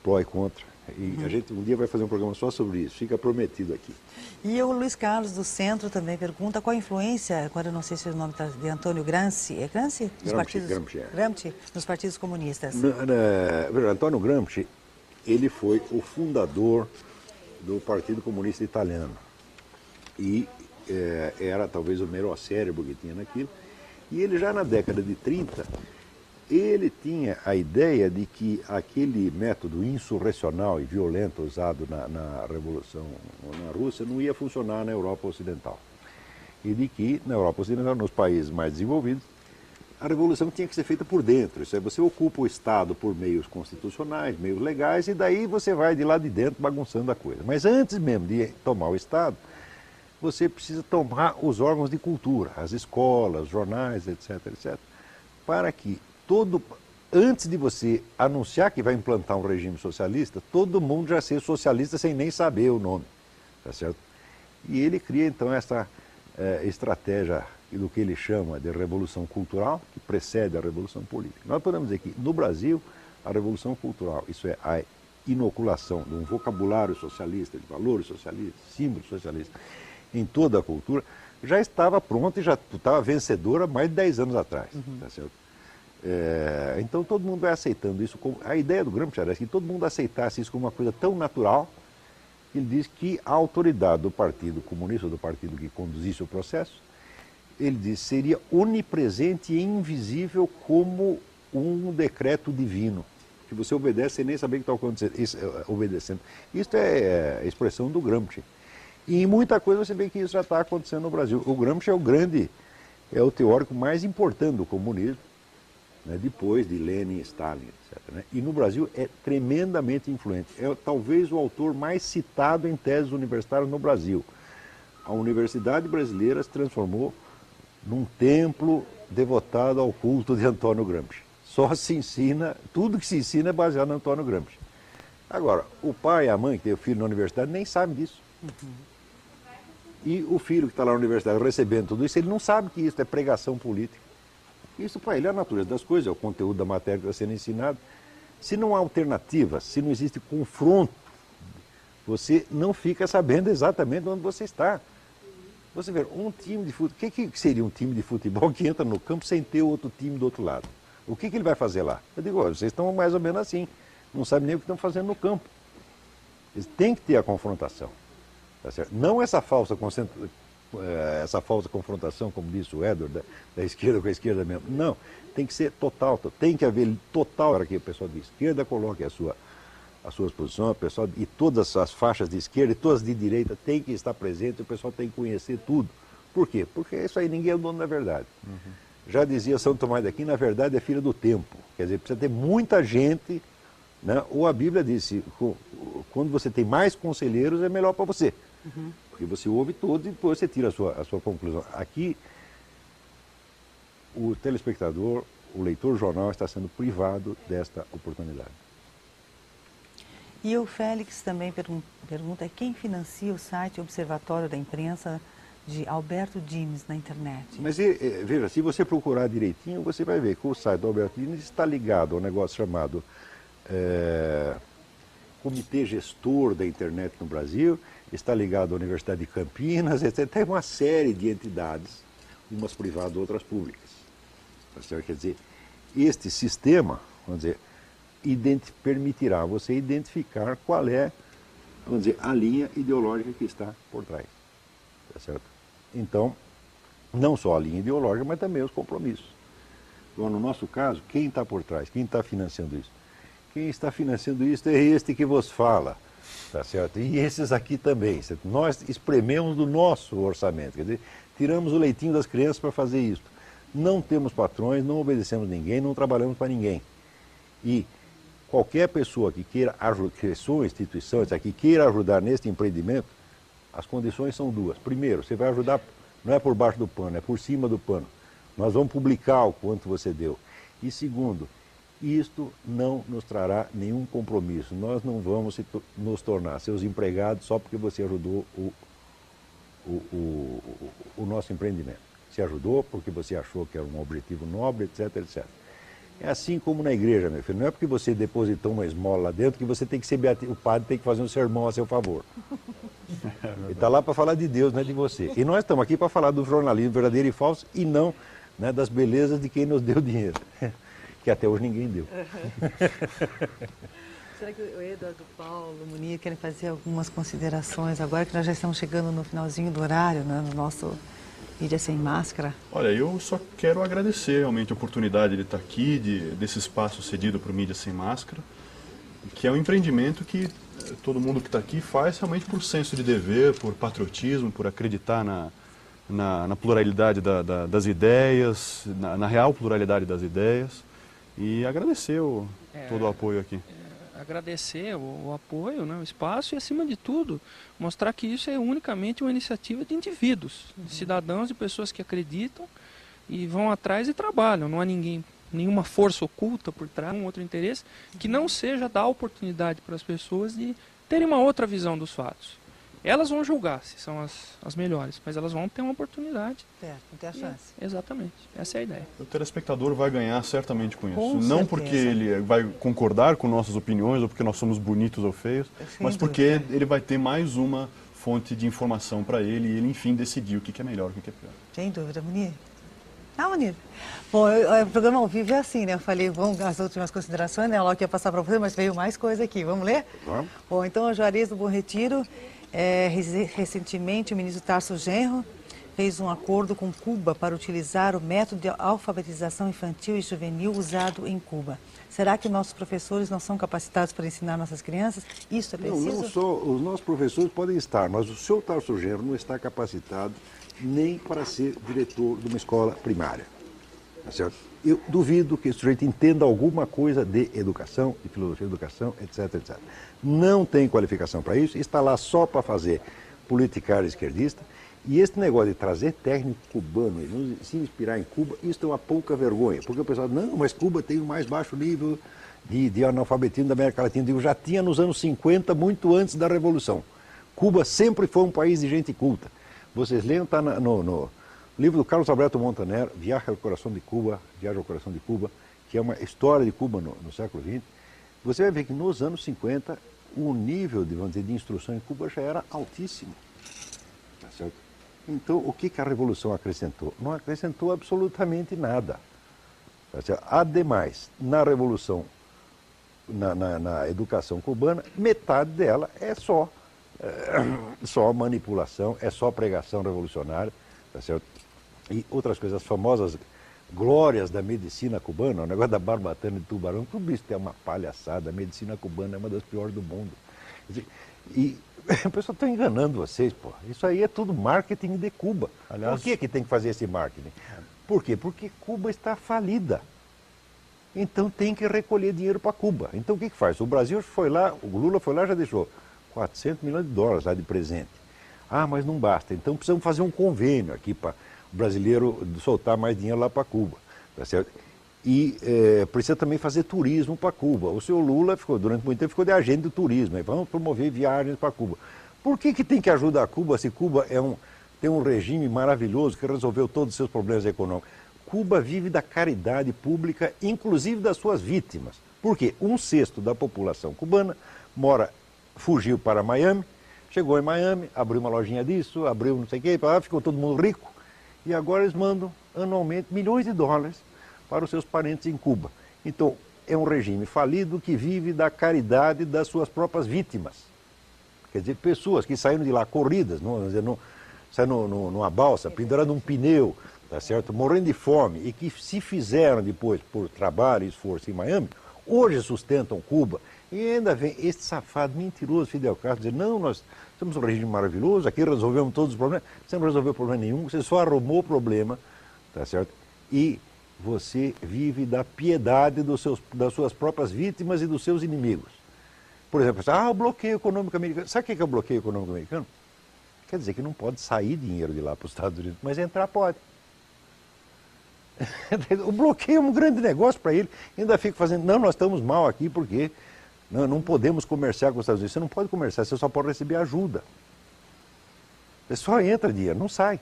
pró e contra. E a gente um dia vai fazer um programa só sobre isso, fica prometido aqui. E o Luiz Carlos do Centro também pergunta qual a influência, agora eu não sei se o nome está de Antônio Gramsci, é Gramsci? Gramsci, nos partidos comunistas. Antônio Gramsci, ele foi o fundador do Partido Comunista Italiano. E era talvez o melhor cérebro que tinha naquilo. E ele já na década de 30... ele tinha a ideia de que aquele método insurrecional e violento usado na Revolução na Rússia não ia funcionar na Europa Ocidental. E de que, na Europa Ocidental, nos países mais desenvolvidos, a revolução tinha que ser feita por dentro. Isso é, você ocupa o Estado por meios constitucionais, meios legais, e daí você vai de lá de dentro bagunçando a coisa. Mas antes mesmo de tomar o Estado, você precisa tomar os órgãos de cultura, as escolas, jornais, etc., etc., para que antes de você anunciar que vai implantar um regime socialista, todo mundo já ser socialista sem nem saber o nome, tá certo? E ele cria então essa estratégia do que ele chama de revolução cultural, que precede a revolução política. Nós podemos dizer que no Brasil, a revolução cultural, isso é a inoculação de um vocabulário socialista, de valores socialistas, símbolos socialistas, em toda a cultura, já estava pronta e já estava vencedora há mais de 10 anos atrás, tá certo? Então todo mundo vai aceitando isso. A ideia do Gramsci era que todo mundo aceitasse isso como uma coisa tão natural, que ele diz que a autoridade do Partido Comunista, do partido que conduzisse o processo, ele diz, seria onipresente e invisível como um decreto divino, que você obedece sem nem saber o que está acontecendo, obedecendo. Isso é a expressão do Gramsci. E em muita coisa você vê que isso já está acontecendo no Brasil. O Gramsci é o teórico mais importante do comunismo, né, depois de Lenin, Stalin, etc. Né? E no Brasil é tremendamente influente. É talvez o autor mais citado em teses universitárias no Brasil. A Universidade Brasileira se transformou num templo devotado ao culto de Antônio Gramsci. Só se ensina, tudo que se ensina é baseado no Antônio Gramsci. Agora, o pai e a mãe que tem o filho na universidade nem sabem disso. E o filho que está lá na universidade recebendo tudo isso, ele não sabe que isso é pregação política. Isso para ele é a natureza das coisas, é o conteúdo da matéria que está sendo ensinado. Se não há alternativa, se não existe confronto, você não fica sabendo exatamente onde você está. Você vê, um time de futebol, o que seria um time de futebol que entra no campo sem ter outro time do outro lado? O que ele vai fazer lá? Eu digo, olha, vocês estão mais ou menos assim, não sabem nem o que estão fazendo no campo. Eles têm que ter a confrontação. Tá certo? Não essa falsa confrontação, como disse o Edward, da esquerda com a esquerda mesmo. Não, tem que ser total, tem que haver total para que o pessoal de esquerda coloque as suas posições, o pessoal, e todas as faixas de esquerda e todas de direita tem que estar presente, o pessoal tem que conhecer tudo. Por quê? Porque isso aí ninguém é o dono da verdade. Já dizia São Tomás de Aquino, na verdade é filha do tempo. Quer dizer, precisa ter muita gente, né? Ou a Bíblia disse, quando você tem mais conselheiros é melhor para você. Porque você ouve todos e depois você tira a sua conclusão. Aqui, o telespectador, o leitor do jornal está sendo privado desta oportunidade. E o Félix também pergunta quem financia o site Observatório da Imprensa de Alberto Dines na internet. Mas veja, se você procurar direitinho, você vai ver que o site do Alberto Dines está ligado a um negócio chamado Comitê Gestor da Internet no Brasil, está ligado à Universidade de Campinas, etc. Tem uma série de entidades, umas privadas, outras públicas. Quer dizer, este sistema, vamos dizer, permitirá você identificar qual é, vamos dizer, a linha ideológica que está por trás. Tá certo? Então, não só a linha ideológica, mas também os compromissos. Então, no nosso caso, quem está por trás? Quem está financiando isso? Quem está financiando isso é este que vos fala. Tá certo? E esses aqui também. Nós esprememos do nosso orçamento, quer dizer, tiramos o leitinho das crianças para fazer isso. Não temos patrões, não obedecemos ninguém, não trabalhamos para ninguém. E qualquer pessoa que queira ajudar, que sua instituição, que queira ajudar neste empreendimento, as condições são duas. Primeiro, você vai ajudar, não é por baixo do pano, é por cima do pano. Nós vamos publicar o quanto você deu. E segundo, isto não nos trará nenhum compromisso. Nós não vamos nos tornar seus empregados só porque você ajudou o nosso empreendimento. Você ajudou porque você achou que era um objetivo nobre, etc, etc. É assim como na igreja, meu filho. Não é porque você depositou uma esmola lá dentro que você tem que ser o padre tem que fazer um sermão a seu favor. Ele está lá para falar de Deus, não é de você. E nós estamos aqui para falar do jornalismo verdadeiro e falso e não, né, das belezas de quem nos deu dinheiro. Que até hoje ninguém deu. Será que o Eduardo, Paulo, o Munir querem fazer algumas considerações agora que nós já estamos chegando no finalzinho do horário, né, no nosso Mídia Sem Máscara? Olha, eu só quero agradecer realmente a oportunidade de estar aqui, desse espaço cedido para o Mídia Sem Máscara, que é um empreendimento que todo mundo que está aqui faz realmente por senso de dever, por patriotismo, por acreditar na pluralidade das ideias, na real pluralidade das ideias, e agradecer todo o apoio aqui. Agradecer o apoio, né, o espaço e, acima de tudo, mostrar que isso é unicamente uma iniciativa de indivíduos, de cidadãos e pessoas que acreditam e vão atrás e trabalham. Não há nenhuma força oculta por trás, um outro interesse, que não seja dar oportunidade para as pessoas de terem uma outra visão dos fatos. Elas vão julgar se são as melhores, mas elas vão ter uma oportunidade. Certo, não tem a chance. Exatamente, essa é a ideia. O telespectador vai ganhar certamente com isso. Com não certeza. porque ele vai concordar com nossas opiniões ou porque nós somos bonitos ou feios, mas porque ele vai ter mais uma fonte de informação para ele e ele, enfim, decidir o que é melhor, o que é pior. Sem dúvida, Munir. Munir. Bom, o programa ao vivo é assim, né? Eu falei, vamos as últimas considerações, né? Ela que ia passar para você, mas veio mais coisa aqui. Vamos ler? Vamos. Bom, então, o Juarez do Bom Retiro, recentemente o ministro Tarso Genro fez um acordo com Cuba para utilizar o método de alfabetização infantil e juvenil usado em Cuba. Será que nossos professores não são capacitados para ensinar nossas crianças? Isso é preciso? Não só os nossos professores podem estar, mas o senhor Tarso Genro não está capacitado nem para ser diretor de uma escola primária. Tá certo? Eu duvido que esse sujeito entenda alguma coisa de educação, de filosofia de educação, etc, etc. Não tem qualificação para isso, está lá só para fazer politicagem esquerdista. E esse negócio de trazer técnico cubano e se inspirar em Cuba, isso é uma pouca vergonha. Porque o pessoal, não, mas Cuba tem o mais baixo nível de analfabetismo da América Latina. Eu digo, já tinha nos anos 50, muito antes da Revolução. Cuba sempre foi um país de gente culta. Vocês leiam, está no livro do Carlos Alberto Montaner, Viagem ao Coração de Cuba, que é uma história de Cuba no século XX. Você vai ver que nos anos 50, o nível de instrução em Cuba já era altíssimo. Tá certo? Então, o que a Revolução acrescentou? Não acrescentou absolutamente nada. Tá certo? Ademais, na Revolução, na educação cubana, metade dela é só manipulação, é só pregação revolucionária. Tá certo? E outras coisas, as famosas glórias da medicina cubana, o negócio da barbatana de tubarão, tudo isso é uma palhaçada. A medicina cubana é uma das piores do mundo. E o pessoal está enganando vocês, pô. Isso aí é tudo marketing de Cuba. Aliás, por que tem que fazer esse marketing? Por quê? Porque Cuba está falida. Então tem que recolher dinheiro para Cuba. Então o que faz? O Brasil foi lá, o Lula foi lá e já deixou 400 milhões de dólares lá de presente. Ah, mas não basta. Então precisamos fazer um convênio aqui para o brasileiro soltar mais dinheiro lá para Cuba. Tá certo? E precisa também fazer turismo para Cuba. O senhor Lula durante muito tempo ficou de agente do turismo, vamos promover viagens para Cuba. Por que tem que ajudar Cuba se Cuba tem um regime maravilhoso que resolveu todos os seus problemas econômicos? Cuba vive da caridade pública, inclusive das suas vítimas. Por quê? 1/6 da população cubana fugiu para Miami, chegou em Miami, abriu uma lojinha disso, abriu não sei o quê, ficou todo mundo rico. E agora eles mandam anualmente milhões de dólares para os seus parentes em Cuba. Então, é um regime falido que vive da caridade das suas próprias vítimas. Quer dizer, pessoas que saíram de lá corridas, saíram numa balsa, pendurando um pneu, tá certo? Morrendo de fome, e que se fizeram depois por trabalho e esforço em Miami, hoje sustentam Cuba. E ainda vem este safado, mentiroso Fidel Castro dizer, não, nós temos um regime maravilhoso, aqui resolvemos todos os problemas. Você não resolveu problema nenhum, você só arrumou o problema, tá certo? E você vive da piedade das suas próprias vítimas e dos seus inimigos. Por exemplo, o bloqueio econômico americano. Sabe o que é o bloqueio econômico americano? Quer dizer que não pode sair dinheiro de lá para os Estados Unidos, mas entrar pode. O bloqueio é um grande negócio para ele. Ainda fica fazendo, não, nós estamos mal aqui porque não podemos comerciar com os Estados Unidos. Você não pode comerciar, você só pode receber ajuda. Você só entra dinheiro, não sai.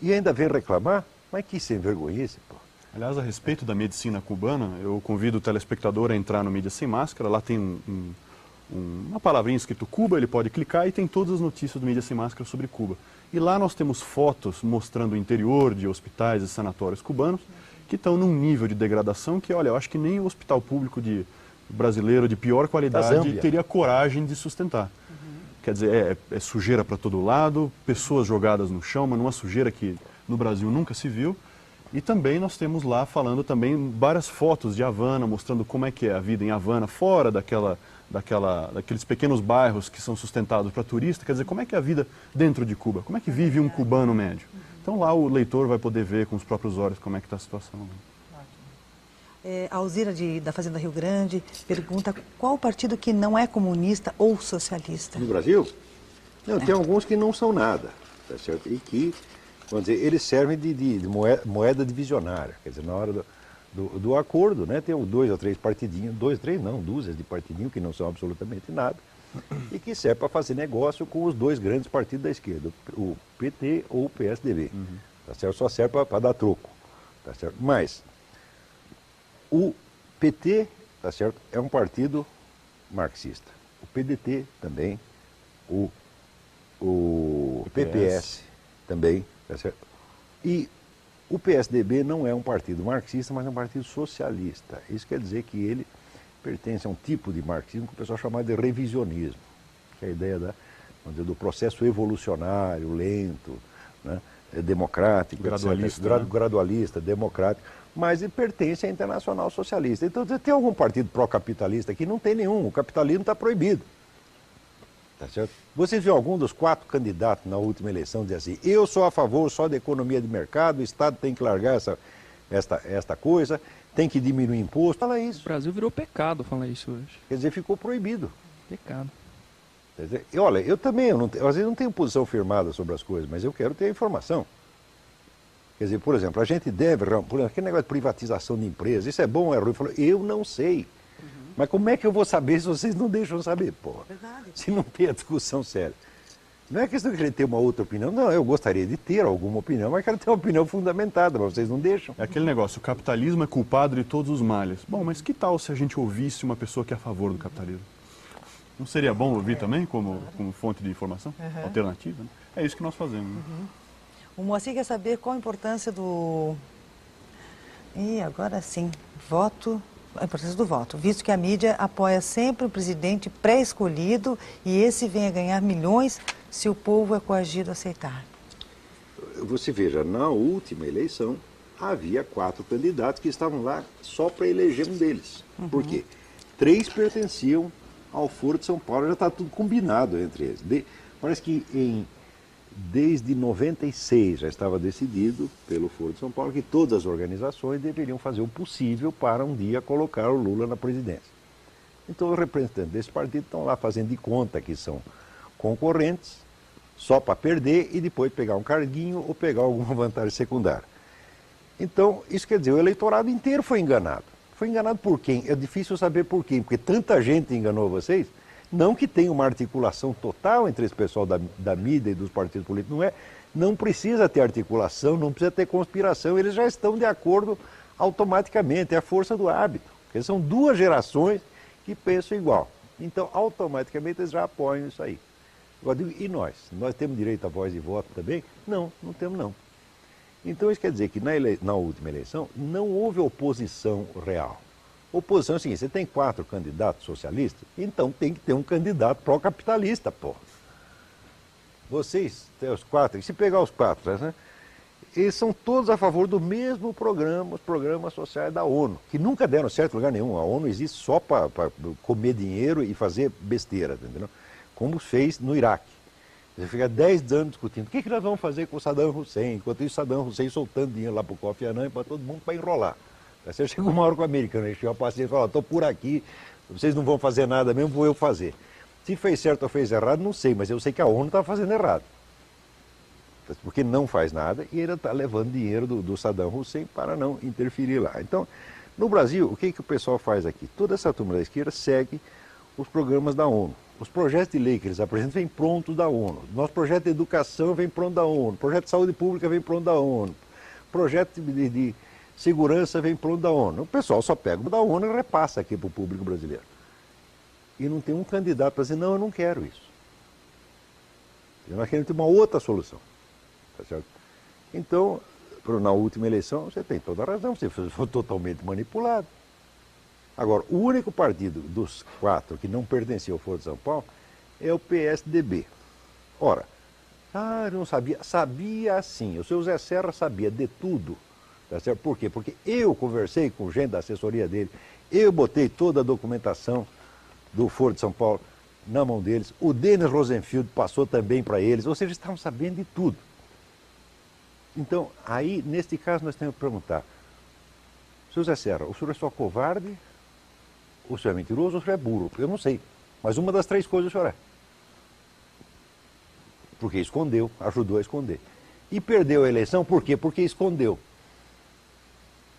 E ainda vem reclamar, mas que sem vergonhice, pô. Aliás, a respeito da medicina cubana, eu convido o telespectador a entrar no Mídia Sem Máscara. Lá tem uma palavrinha escrito Cuba, ele pode clicar e tem todas as notícias do Mídia Sem Máscara sobre Cuba. E lá nós temos fotos mostrando o interior de hospitais e sanatórios cubanos que estão num nível de degradação que, olha, eu acho que nem o hospital público brasileiro de pior qualidade teria coragem de sustentar. Quer dizer, é sujeira para todo lado, pessoas jogadas no chão, mas numa sujeira que no Brasil nunca se viu. E também nós temos lá falando também várias fotos de Havana, mostrando como é que é a vida em Havana, fora daqueles pequenos bairros que são sustentados para turista. Quer dizer, como é que é a vida dentro de Cuba? Como é que vive um cubano médio? Então lá o leitor vai poder ver com os próprios olhos como é que está a situação. A Alzira da Fazenda Rio Grande pergunta qual o partido que não é comunista ou socialista? No Brasil? Não, tem alguns que não são nada, tá certo? E que, vamos dizer, eles servem de moeda divisionária. Quer dizer, na hora do acordo, né, tem 2 ou 3 partidinhos, 2, 3 não, dúzias de partidinhos que não são absolutamente nada, e que serve para fazer negócio com os 2 grandes partidos da esquerda, o PT ou o PSDB. Tá certo? Só serve para dar troco. Tá certo? Mas o PT, tá certo, é um partido marxista. O PDT também, o PPS também, tá certo? E o PSDB não é um partido marxista, mas é um partido socialista. Isso quer dizer que ele pertence a um tipo de marxismo que o pessoal chama de revisionismo, que é a ideia do processo evolucionário, lento, né, democrático, gradualista, democrático, mas ele pertence à Internacional Socialista. Então, tem algum partido pró-capitalista aqui? Não tem nenhum, o capitalismo está proibido. Tá certo? Você viu algum dos 4 candidatos na última eleição dizer assim, eu sou a favor só da economia de mercado, o Estado tem que largar esta coisa, tem que diminuir imposto, fala isso. O Brasil virou pecado falar isso hoje. Quer dizer, ficou proibido. Pecado. Quer dizer, olha, eu também, às vezes não tenho posição firmada sobre as coisas, mas eu quero ter informação. Quer dizer, por exemplo, a gente deve, por exemplo, aquele negócio de privatização de empresas, isso é bom ou é ruim? Eu não sei. Mas como é que eu vou saber se vocês não deixam saber, porra? Verdade. Se não tem a discussão séria. Não é questão de querer ter uma outra opinião. Não, eu gostaria de ter alguma opinião, mas quero ter uma opinião fundamentada, mas vocês não deixam. É aquele negócio, o capitalismo é culpado de todos os males. Bom, mas que tal se a gente ouvisse uma pessoa que é a favor do capitalismo? Não seria bom ouvir também como fonte de informação alternativa? Né? É isso que nós fazemos. Né? O Moacir quer saber qual a importância agora sim, a importância do voto, visto que a mídia apoia sempre o presidente pré-escolhido e esse vem a ganhar milhões se o povo é coagido a aceitar. Você veja, na última eleição havia 4 candidatos que estavam lá só para eleger um deles. Por quê? 3 pertenciam ao Foro de São Paulo, já está tudo combinado entre eles. Parece que desde 96 já estava decidido pelo Foro de São Paulo que todas as organizações deveriam fazer o possível para um dia colocar o Lula na presidência. Então os representantes desse partido estão lá fazendo de conta que são concorrentes só para perder e depois pegar um carguinho ou pegar alguma vantagem secundária. Então, isso quer dizer, o eleitorado inteiro foi enganado. Foi enganado por quem? É difícil saber por quem, porque tanta gente enganou vocês. Não que tenha uma articulação total entre esse pessoal da mídia e dos partidos políticos, não é. Não precisa ter articulação, não precisa ter conspiração, eles já estão de acordo automaticamente, é a força do hábito. Porque são duas gerações que pensam igual. Então, automaticamente, eles já apoiam isso aí. Agora, e nós? Nós temos direito a voz e voto também? Não, não temos não. Então, isso quer dizer que na última eleição não houve oposição real. Oposição é o seguinte, você tem 4 candidatos socialistas, então tem que ter um candidato pró-capitalista, pô. Vocês, os 4, e se pegar os 4, né, eles são todos a favor do mesmo programa, os programas sociais da ONU, que nunca deram certo em lugar nenhum. A ONU existe só para comer dinheiro e fazer besteira, entendeu? Como fez no Iraque. Você fica 10 anos discutindo, o que nós vamos fazer com o Saddam Hussein? Enquanto isso, Saddam Hussein soltando dinheiro lá para o Kofi Annan e para todo mundo para enrolar. Você chega uma hora com o americano, ele chega a paciência e fala, estou por aqui, vocês não vão fazer nada mesmo, vou eu fazer. Se fez certo ou fez errado, não sei, mas eu sei que a ONU está fazendo errado. Porque não faz nada e ele está levando dinheiro do Saddam Hussein para não interferir lá. Então, no Brasil, o que o pessoal faz aqui? Toda essa turma da esquerda segue os programas da ONU. Os projetos de lei que eles apresentam vêm prontos da ONU. Nosso projeto de educação vem pronto da ONU. Projeto de saúde pública vem pronto da ONU. Projeto de segurança vem pronto da ONU. O pessoal só pega o da ONU e repassa aqui para o público brasileiro. E não tem um candidato para dizer, não, eu não quero isso. Nós queremos ter uma outra solução. Tá certo? Então, na última eleição, você tem toda a razão, você foi totalmente manipulado. Agora, o único partido dos 4 que não pertencia ao Foro de São Paulo é o PSDB. Ora, eu não sabia, sabia sim, o seu Zé Serra sabia de tudo. Tá certo? Por quê? Porque eu conversei com gente da assessoria dele, eu botei toda a documentação do Foro de São Paulo na mão deles, o Denis Rosenfield passou também para eles, ou seja, estavam sabendo de tudo. Então, aí, neste caso, nós temos que perguntar, seu Zé Serra, o senhor é só covarde, o senhor é mentiroso, ou o senhor é burro? Eu não sei, mas uma das 3 coisas o senhor é. Porque escondeu, ajudou a esconder. E perdeu a eleição, por quê? Porque escondeu.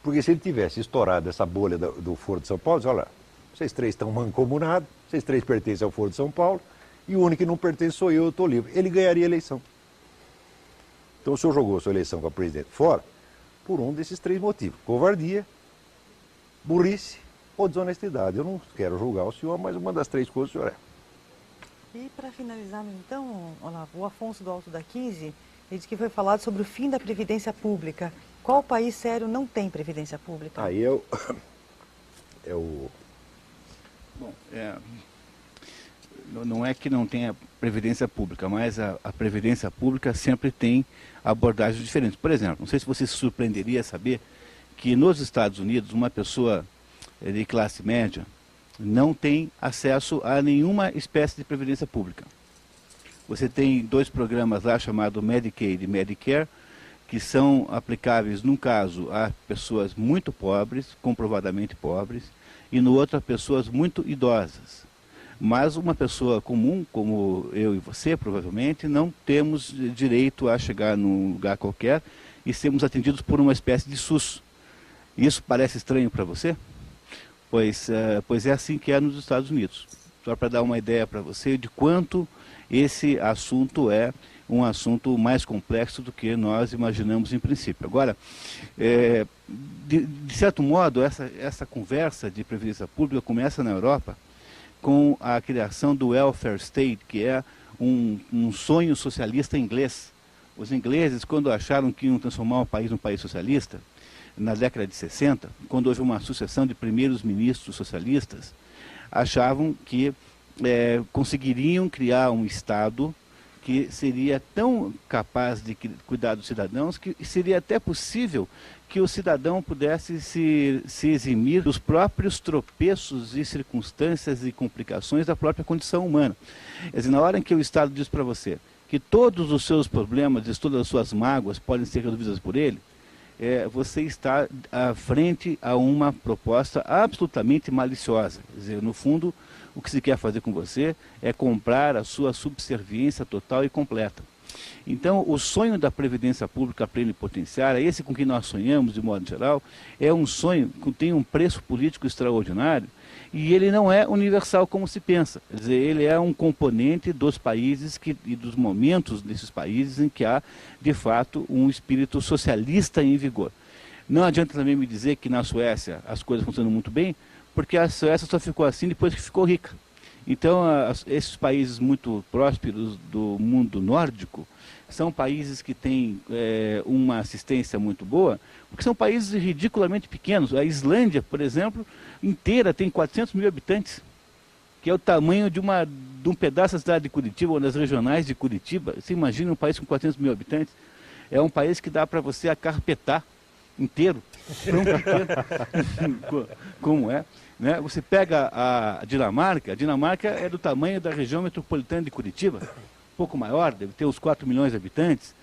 Porque se ele tivesse estourado essa bolha do Foro de São Paulo, diz, olha, vocês 3 estão mancomunados, vocês 3 pertencem ao Foro de São Paulo, e o único que não pertence sou eu estou livre. Ele ganharia a eleição. Então o senhor jogou a sua eleição com a presidente fora por um desses 3 motivos. Covardia, burrice ou desonestidade. Eu não quero julgar o senhor, mas uma das 3 coisas o senhor é. E para finalizar, então, Olavo, o Afonso do Alto da 15, ele disse que foi falado sobre o fim da Previdência Pública. Qual país sério não tem Previdência Pública? Aí é o... Bom, não é que não tenha Previdência Pública, mas a Previdência Pública sempre tem abordagens diferentes. Por exemplo, não sei se você se surpreenderia a saber que nos Estados Unidos uma pessoa de classe média não tem acesso a nenhuma espécie de Previdência Pública. Você tem 2 programas lá chamados Medicaid e Medicare, que são aplicáveis, num caso, a pessoas muito pobres, comprovadamente pobres, e no outro a pessoas muito idosas. Mas uma pessoa comum, como eu e você, provavelmente, não temos direito a chegar num lugar qualquer e sermos atendidos por uma espécie de SUS. Isso parece estranho para você? Pois é assim que é nos Estados Unidos. Só para dar uma ideia para você de quanto esse assunto é um assunto mais complexo do que nós imaginamos em princípio. Agora, de certo modo, essa conversa de previdência pública começa na Europa com a criação do welfare state, que é um sonho socialista inglês. Os ingleses, quando acharam que iam transformar o país num país socialista, na década de 60, quando houve uma sucessão de primeiros ministros socialistas, achavam que conseguiriam criar um Estado que seria tão capaz de cuidar dos cidadãos que seria até possível que o cidadão pudesse se eximir dos próprios tropeços e circunstâncias e complicações da própria condição humana. Quer dizer, na hora em que o Estado diz para você que todos os seus problemas e todas as suas mágoas podem ser resolvidas por ele, você está à frente a uma proposta absolutamente maliciosa. Quer dizer, no fundo, o que se quer fazer com você é comprar a sua subserviência total e completa. Então, o sonho da Previdência Pública plenipotenciária, esse com que nós sonhamos de modo geral, é um sonho que tem um preço político extraordinário e ele não é universal como se pensa. Quer dizer, ele é um componente dos países e dos momentos desses países em que há, de fato, um espírito socialista em vigor. Não adianta também me dizer que na Suécia as coisas funcionam muito bem, porque a Suécia só ficou assim depois que ficou rica. Então, esses países muito prósperos do mundo nórdico são países que têm uma assistência muito boa, porque são países ridiculamente pequenos. A Islândia, por exemplo, inteira tem 400 mil habitantes, que é o tamanho de um pedaço da cidade de Curitiba, ou das regionais de Curitiba. Você imagina um país com 400 mil habitantes? É um país que dá para você acarpetar inteiro, tão pequeno como é. Né? Você pega a Dinamarca é do tamanho da região metropolitana de Curitiba, um pouco maior, deve ter uns 4 milhões de habitantes.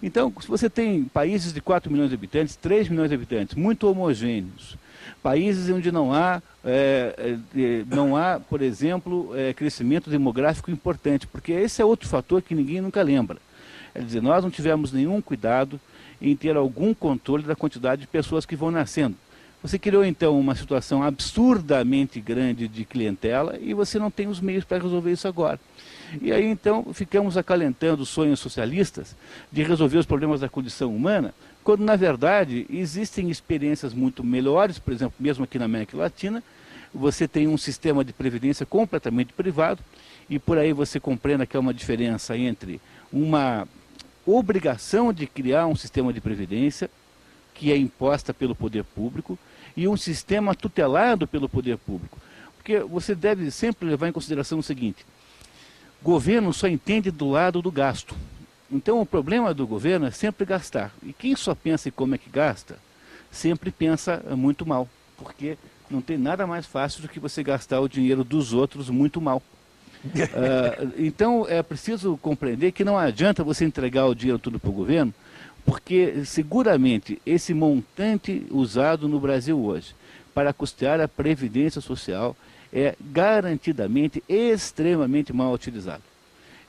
Então, se você tem países de 4 milhões de habitantes, 3 milhões de habitantes, muito homogêneos, países onde não há, por exemplo, crescimento demográfico importante, porque esse é outro fator que ninguém nunca lembra. Quer dizer, nós não tivemos nenhum cuidado em ter algum controle da quantidade de pessoas que vão nascendo. Você criou, então, uma situação absurdamente grande de clientela e você não tem os meios para resolver isso agora. E aí, então, ficamos acalentando os sonhos socialistas de resolver os problemas da condição humana, quando, na verdade, existem experiências muito melhores. Por exemplo, mesmo aqui na América Latina, você tem um sistema de previdência completamente privado e por aí você compreenda que há uma diferença entre uma obrigação de criar um sistema de previdência que é imposta pelo poder público e um sistema tutelado pelo poder público. Porque você deve sempre levar em consideração o seguinte: governo só entende do lado do gasto. Então o problema do governo é sempre gastar. E quem só pensa em como é que gasta, sempre pensa muito mal. Porque não tem nada mais fácil do que você gastar o dinheiro dos outros muito mal. Então é preciso compreender que não adianta você entregar o dinheiro tudo para o governo, porque seguramente esse montante usado no Brasil hoje para custear a Previdência Social é garantidamente extremamente mal utilizado.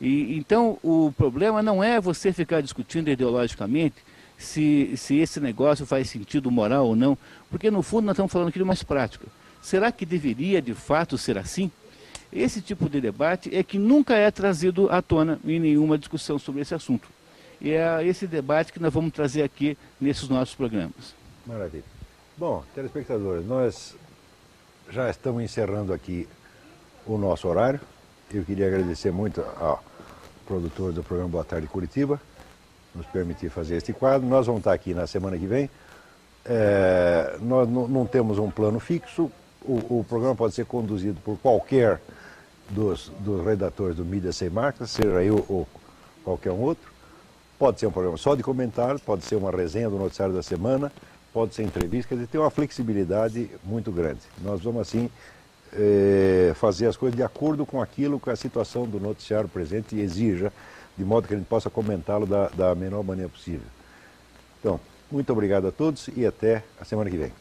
E, então o problema não é você ficar discutindo ideologicamente se esse negócio faz sentido moral ou não, porque no fundo nós estamos falando aqui de mais prática. Será que deveria de fato ser assim? Esse tipo de debate é que nunca é trazido à tona em nenhuma discussão sobre esse assunto. E é esse debate que nós vamos trazer aqui nesses nossos programas. Maravilha. Bom, telespectadores, nós já estamos encerrando aqui o nosso horário. Eu queria agradecer muito ao produtor do programa Boa Tarde Curitiba, nos permitir fazer este quadro. Nós vamos estar aqui na semana que vem. Nós não temos um plano fixo. O programa pode ser conduzido por qualquer dos redatores do Mídia Sem Marcas, seja eu ou qualquer um outro. Pode ser um programa só de comentário, pode ser uma resenha do noticiário da semana, pode ser entrevista, quer dizer, tem uma flexibilidade muito grande. Nós vamos, assim, fazer as coisas de acordo com aquilo que a situação do noticiário presente exija, de modo que a gente possa comentá-lo da menor maneira possível. Então, muito obrigado a todos e até a semana que vem.